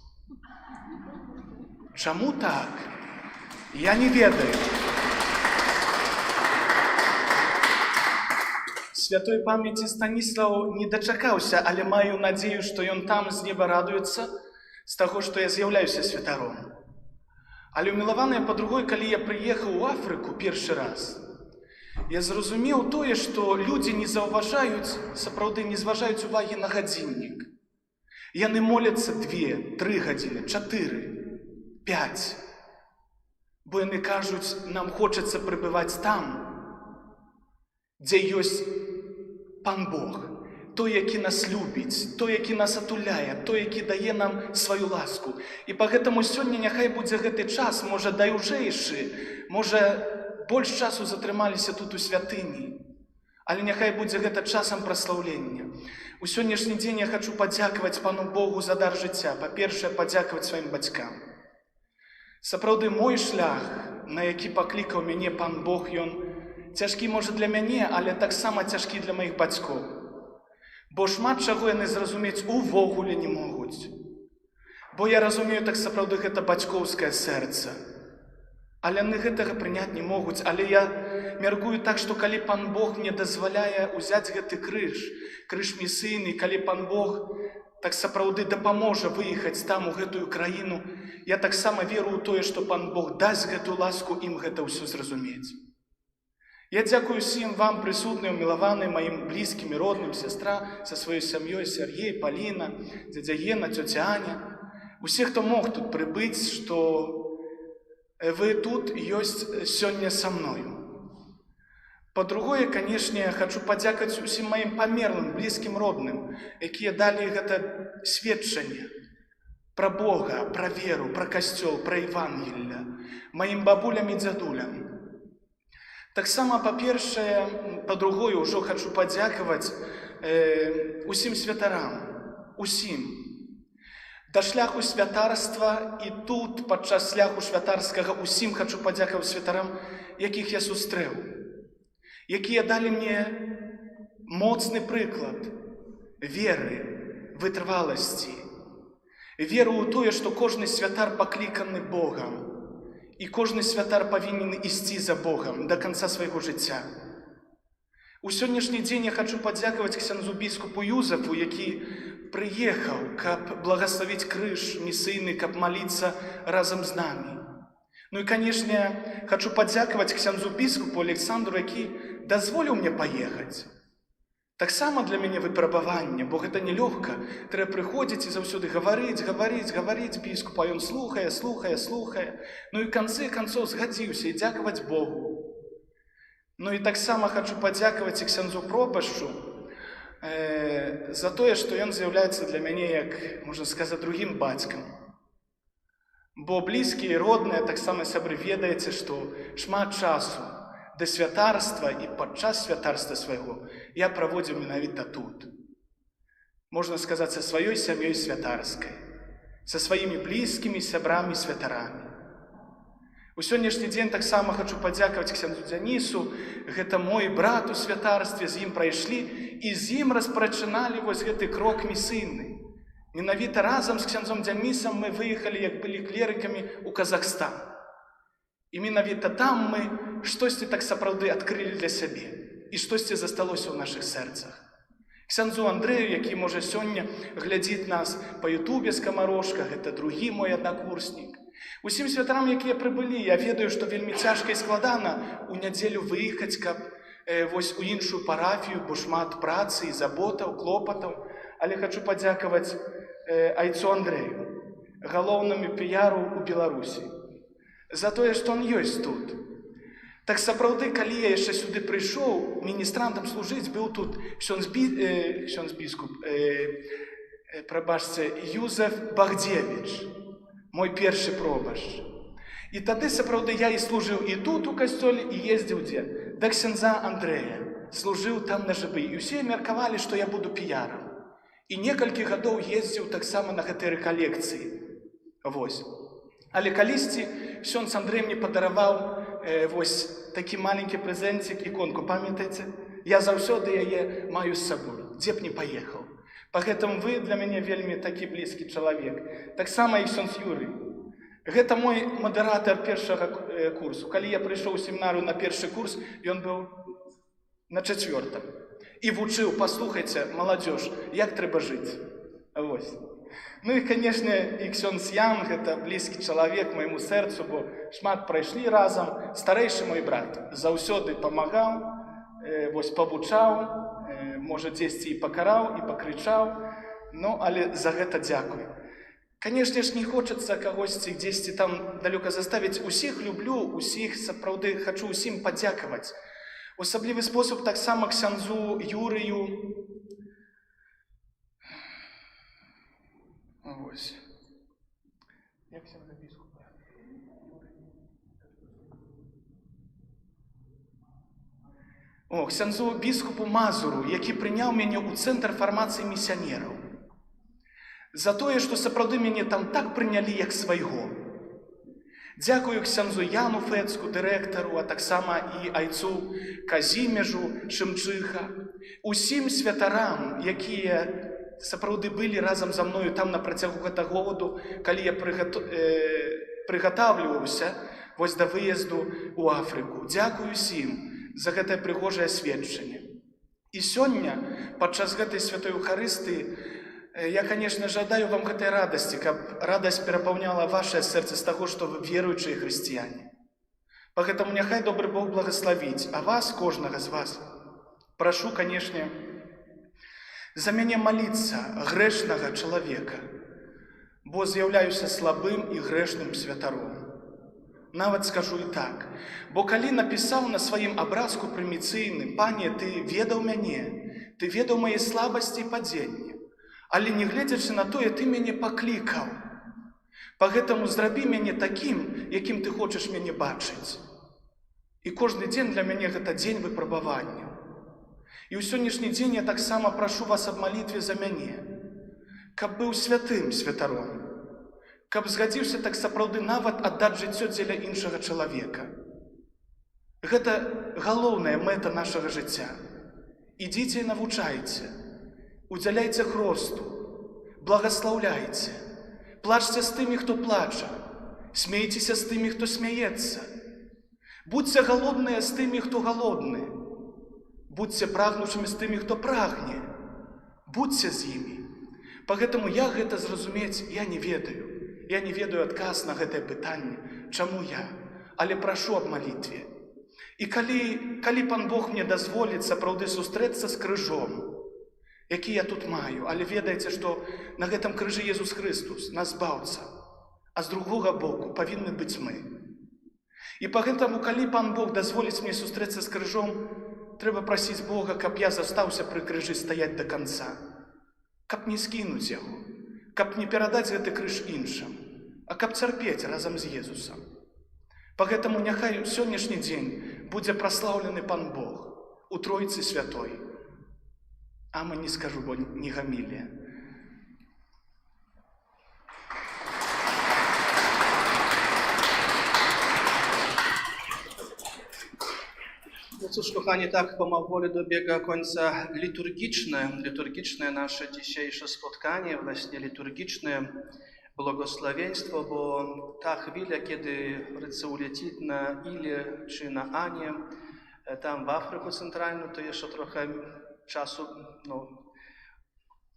Чаму так? Я не ведаю. Святой памяці Станіслаў не дачакаўся, але маю надзею, што ён там з неба радуецца з таго, што я з'яўляюся святаром. Але ўмілаваныя па-другой, калі я прыехаў у Афрыку першы раз, я зразумеў тое, што людзі не заўважаюць, сапраўды не зважаюць увагі на гадзіннік. Яны моляцца 2, 3 гадзіны, 4, 5. Бо яны кажуць, нам хочацца прыбываць там, дзе ёсць Пан Бог, той, які нас любіць, той, які нас атуляе, той, які дае нам сваю ласку. І па гэтаму сёння няхай будзе гэты час, можа, даўжэйшы, можа, больш часу затрымаліся тут у святыні, але няхай будзе гэта часам праслаўлення. У сённяшні дзень я хачу падзякаваць Пану Богу за дар жыцця. Па-першае, падзякаваць сваім бацькам. Сапраўды, мой шлях, на які паклікаў мяне Пан Бог, ён цяжкі, можа, для мяне, але таксама цяжкі для маіх бацькоў. Бо шмат чаго яны зразумець увогуле не могуць. Бо я разумею, так сапраўды гэта бацькоўскае сэрца. Але яны гэтага прыняць не могуць. Але я мяркую так, што калі Пан Бог мне дазваляе ўзяць гэты крыж місійны, калі Пан Бог так сапраўды дапаможа выехаць там, у гэтую краіну, я таксама веру ў тое, што Пан Бог дасць гэтую ласку ім гэта ўсё зразумець. Я дзякую усім вам, прысутныя, умілаваныя, маім блізкім і родным, сястра са сваёй сям'ёй, Сергей, Паліна, дзядзя Гена, цёця Аня. Усе, хто мог тут прыбыць, што вы тут ёсць сёння са мною. Па-другое, канешне, хачу падзякаваць усім маім памерлым, блізкім, родным, якія далі гэта сведчанне пра Бога, пра веру, пра касцёл, пра Евангелля, маім бабулям і дзядулям. Таксама, па-першае, па-другое, ўжо хачу падзякаваць усім святарам, усім. Да шляху святарства і тут, падчас шляху святарскага, усім хачу падзякаваць святарам, якіх я сустрэў, якія далі мне моцны прыклад веры, вытрваласці, веру ў тое, што кожны святар пакліканы Богам, і кожны святар павінен ісці за Богам да канца свайго жыцця. У сённяшні дзень я хачу падзякаваць ксяндзу біскупу Юзафу, які прыехаў, каб благаславіць крыж місійны, каб маліцца разам з намі. Ну і, канешне, хачу падзякаваць ксяндзу біскупу Александру, які дазволіў мне паехаць. Таксама для мяне выпрабаванне, бо гэта нелёгка. Трэба прыходзіць і заўсёды гаварыць біскупу, а ён слухае. Ну і канцы канцоў згадзіўся і дзякаваць Богу. Ну і таксама хачу падзякаваць і ксяндзу пропашчу за тое, што ён з'яўляецца для мяне, як, можна сказаць, другім бацькам. Бо блізкія і родныя, таксама сябры, ведаеце, што шмат часу да святарства і падчас святарства свайго я праводзіў менавіта тут. Можна сказаць, са сваёй сям'ёй святарскай, са сваімі блізкімі сябрамі святарамі. У сённяшні дзень таксама хачу падзякаваць ксяндзу Дзянісу, гэта мой брат у святарстве, з ім прайшлі і з ім распачыналі вось гэты крок місійны. Менавіта разам з ксяндзом Дзянісам мы выехалі, як былі клерыкамі, у Казахстан. І менавіта там мы штосьці так сапраўды адкрылі для сябе, і штосьці засталося ў нашых сэрцах. Ксяндзу Андрэю, які, можа, сёння глядзіць нас па ютубе скамарожка, гэта другі мой аднакурснік. Усім святарам, якія прыбылі, я ведаю, што вельмі цяжка і складана у нядзелю выехаць, каб вось у іншую парафію, бо шмат працы і заботаў, клопатаў. Але хачу падзякаваць айцу Андрэю, галоўнаму піяру ў Беларусі, за тое, што он ёсць тут. Так сапраўды, калі я яшчэ сюды прыйшоў, міністрантам служыць быў тут ксёндз-біскуп, прабачце, Юзеф Багдзевіч, мой першы пробашч. І тады сапраўды я і служыў і тут у касцёле, і ездзіў дзе? Да ксяндза Андрэя, служыў там на жыбы. І ўсе меркавалі, што я буду піярам. І некалькі гадоў ездзіў таксама на гэтыя рэкалекцыі. Вось. Але калісьці ксёндз Андрэй мне падараваў вось такі маленькі прэзэнцік, іконку, памятаеце? Я заўсёды яе маю з сабой, дзе б не паехаў. Пагэтому вы для мяне вельмі такі блізкі чалавек. Таксама і ксёндз Юрый. Гэта мой мадэратар першага курсу. Калі я прыйшоў у семінарыю на першы курс, ён быў на 4-м. І вучыў, паслухайце, маладзёж, як трэба жыць. Вось. Ну і, канешне, і ксёндз Ян, гэта блізкі чалавек майму сэрцу, бо шмат прайшлі разам. Старэйшы мой брат заўсёды памагаў, вось павучаў, можа, дзесьці і пакараў, і пакрычаў, ну, але за гэта дзякуй. Канешне ж, не хочацца кагосьці дзесьці там далёка заставіць. Усіх люблю, усіх сапраўды хачу усім падзякаваць. У асаблівы спосаб таксама ксяндзу Юрыю. Вось. Як ксяндза біскупа? Ксяндзу біскупу Мазуру, які прыняў мяне ў цэнтр фармацыі місіянераў. За тое, што сапраўды мяне там так прынялі, як свайго. Дзякую ксяндзу Яну Фэцку, дырэктару, а таксама і айцу Казімежу Шымчыха, усім святарам, якія сапраўды былі разам за мною там на працягу гэтага году, калі я прыгатавліваўся вось да выезду ў Афрыку. Дзякую усім за гэтае прыгожае сведчанне. І сёння, падчас гэтай святой Еўхарыстыі, я, конечно, жадаю вам гэтай радасці, каб радасць перапаўняла вашае сэрца з таго, што вы веруючыя хрысціяне. Пагэтаму няхай добры Бог благаславіць, а вас, кожнага з вас, прашу, канешне, за мяне маліцца, грэшнага чалавека, бо з'яўляюся слабым і грэшным святаром. Нават скажу і так, бо калі напісаў на сваім абразку прыміцыйным: «Пане, ты ведаў мяне, ты ведаў мае слабасці і падзенні, але не гледзячы на тое, ты мяне паклікаў. Пагэтаму зрабі мяне такім, якім ты хочаш мяне бачыць». І кожны дзень для мяне гэта дзень выпрабавання. І ў сённяшні дзень я таксама прашу вас аб малітве за мяне, каб быў святым святаром, каб згадзіўся так сапраўды нават аддаць жыццё дзеля іншага чалавека. Гэта галоўная мэта нашага жыцця. Ідзіце і навучайце, удзяляйце хросту, благаслаўляйце, плачце з тымі, хто плача, смейцеся з тымі, хто смяецца, будзьце галодныя з тымі, хто галодны, будзьце прагнучымі з тымі, хто прагне, будзьце з імі. Пагэтаму я гэта зразумець я не ведаю. Я не ведаю адказ на гэтае пытанне, чаму я, але прашу аб малітве. І калі Пан Бог мне дазволіць сапраўды сустрэцца з крыжом, які я тут маю, але ведаеце, што на гэтым крыжы Езус Хрыстус, наш збаўца, а з другога боку павінны быць мы. І пагэтаму, калі Пан Бог дазволіць мне сустрэцца з крыжом, трэба прасіць Бога, каб я застаўся пры крыжы стаяць да канца, каб не скінуць яго, каб не перадаць гэты крыж іншым, а каб цярпець разам з Езусам. Пагэтаму няхай сённяшні дзень будзе праслаўлены Пан Бог у Тройцы Святой. Ама не скажу, бо не гамілія. No cóż, kochani, tak pomału dobiega końca liturgiczne nasze dzisiejsze spotkanie, właśnie liturgiczne błogosławieństwo, bo ta chwila, kiedy Rycy uleci na Ile czy na Anię, tam w Afryku Centralną, to jeszcze trochę czasu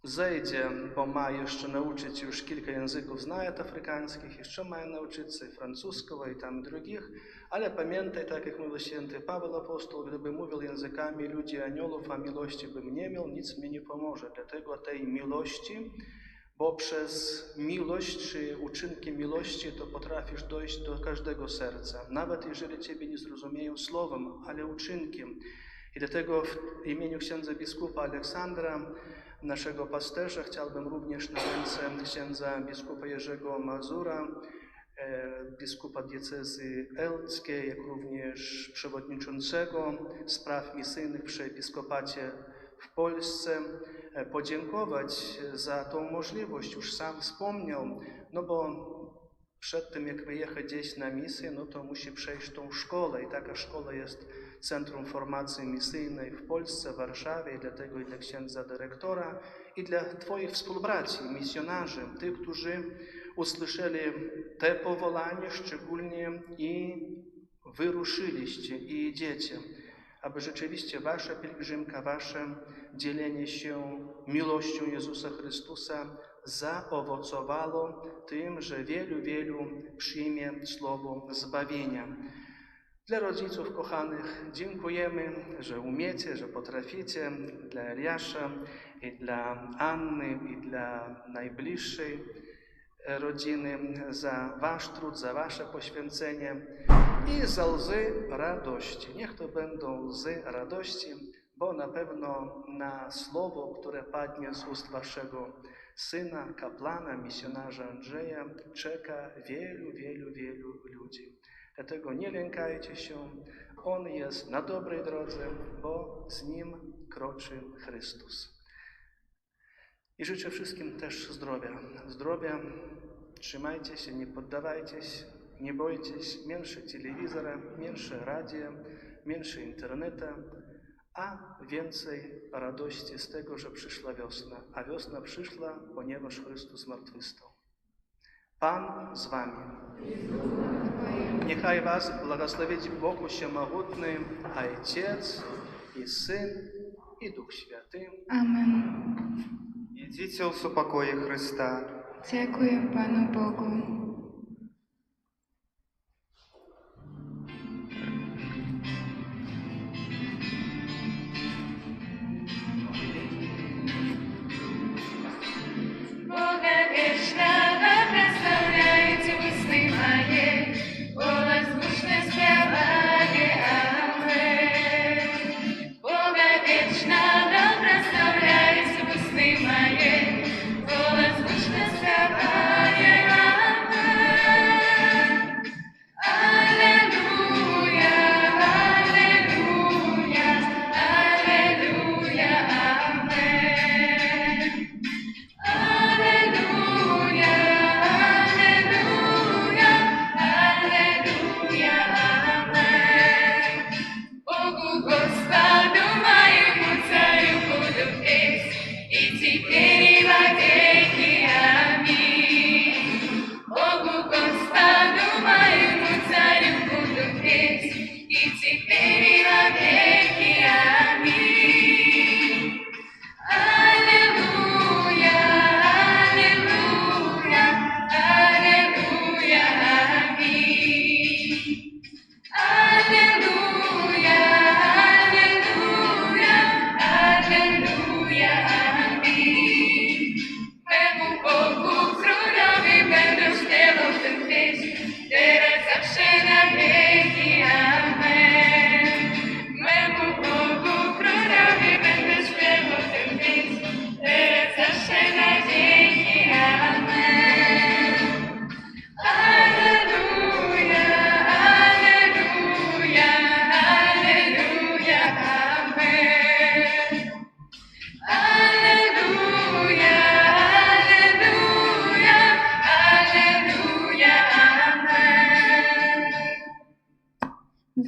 zejdzie, bo ma jeszcze nauczyć, już kilka języków znает африканских, jeszcze ma nauczyć francuskiego i tam drugich, ale pamiętaj, tak jak mówił święty Paweł Apostoł, gdyby mówił językami ludzi aniołów, a miłości bym nie miał, nic mi nie pomoże. Dlatego tej miłości, bo przez miłość czy uczynki miłości to potrafisz dojść do każdego serca, nawet jeżeli ciebie nie zrozumieją słowem, ale uczynkiem. I dlatego w imieniu księdza biskupa Aleksandra, naszego pasterza, chciałbym również na ręce księdza biskupa Jerzego Mazura, biskupa diecezy elckiej, jak również przewodniczącego spraw misyjnych przy episkopacie w Polsce, podziękować za tą możliwość. Już sam wspomniał, no bo przed tym, jak wyjechać gdzieś na misję, no to musi przejść tą szkołę i taka szkoła jest Centrum Formacji Misyjnej w Polsce, w Warszawie, i dlatego i dla księdza dyrektora, i dla Twoich współbraci, misjonarzy, tych, którzy usłyszeli te powołanie szczególnie i wyruszyliście, i idziecie, aby rzeczywiście wasza pielgrzymka, wasze dzielenie się miłością Jezusa Chrystusa zaowocowało tym, że wielu przyjmie słowo zbawienia. Dla rodziców kochanych dziękujemy, że umiecie, że potraficie, dla Eliasza i dla Anny i dla najbliższej rodziny za wasz trud, za wasze poświęcenie i za łzy radości. Niech to będą łzy radości, bo na pewno na słowo, które padnie z ust waszego syna, kaplana, misjonarza Andrzeja, czeka wielu ludzi. Dlatego nie lękajcie się, on jest na dobrej drodze, bo z nim kroczy Chrystus. I życzę wszystkim też zdrowia. Zdrowia, trzymajcie się, nie poddawajcie się, nie bójcie się, mniejsze telewizora, mniejsze radia, mniejsze interneta, a więcej radości z tego, że przyszła wiosna. A wiosna przyszła, ponieważ Chrystus zmartwychwstał. Pan z wami. Niechaj was błogosławić Bóg Всемогутний, Ojciec i Syn, i Duch Święty. Amen. Idźcie w pokoju Chrysta. Dziękuję Panu Bogu. Amen.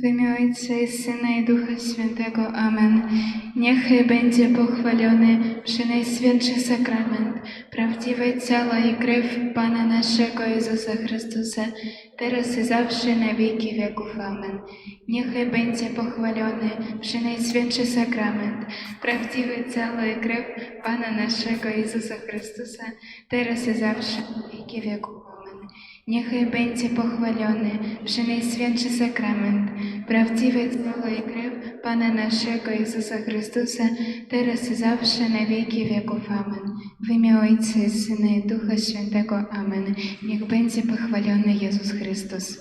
W imię Ojca i Syna i Ducha Świętego. Amen. Niechaj będzie pochwalony Przenajświętszy Sakrament, prawdziwe ciało i krew Pana naszego Jezusa Chrystusa, teraz i zawsze na wieki wieków. Amen. Niechaj będzie pochwalony Przenajświętszy Sakrament, prawdziwe ciało i krew Pana naszego Jezusa Chrystusa, teraz i zawsze na wieki wieków. Amen. Niechaj będzie pochwalony Przenajświętszy Sakrament, prawdziwe ciało i krew Pana naszego Jezusa Chrystusa, teraz i zawsze na wieki wieków. Amen. W imię Ojca i Syna i Ducha Świętego. Amen. Niech będzie pochwalony Jezus Chrystus.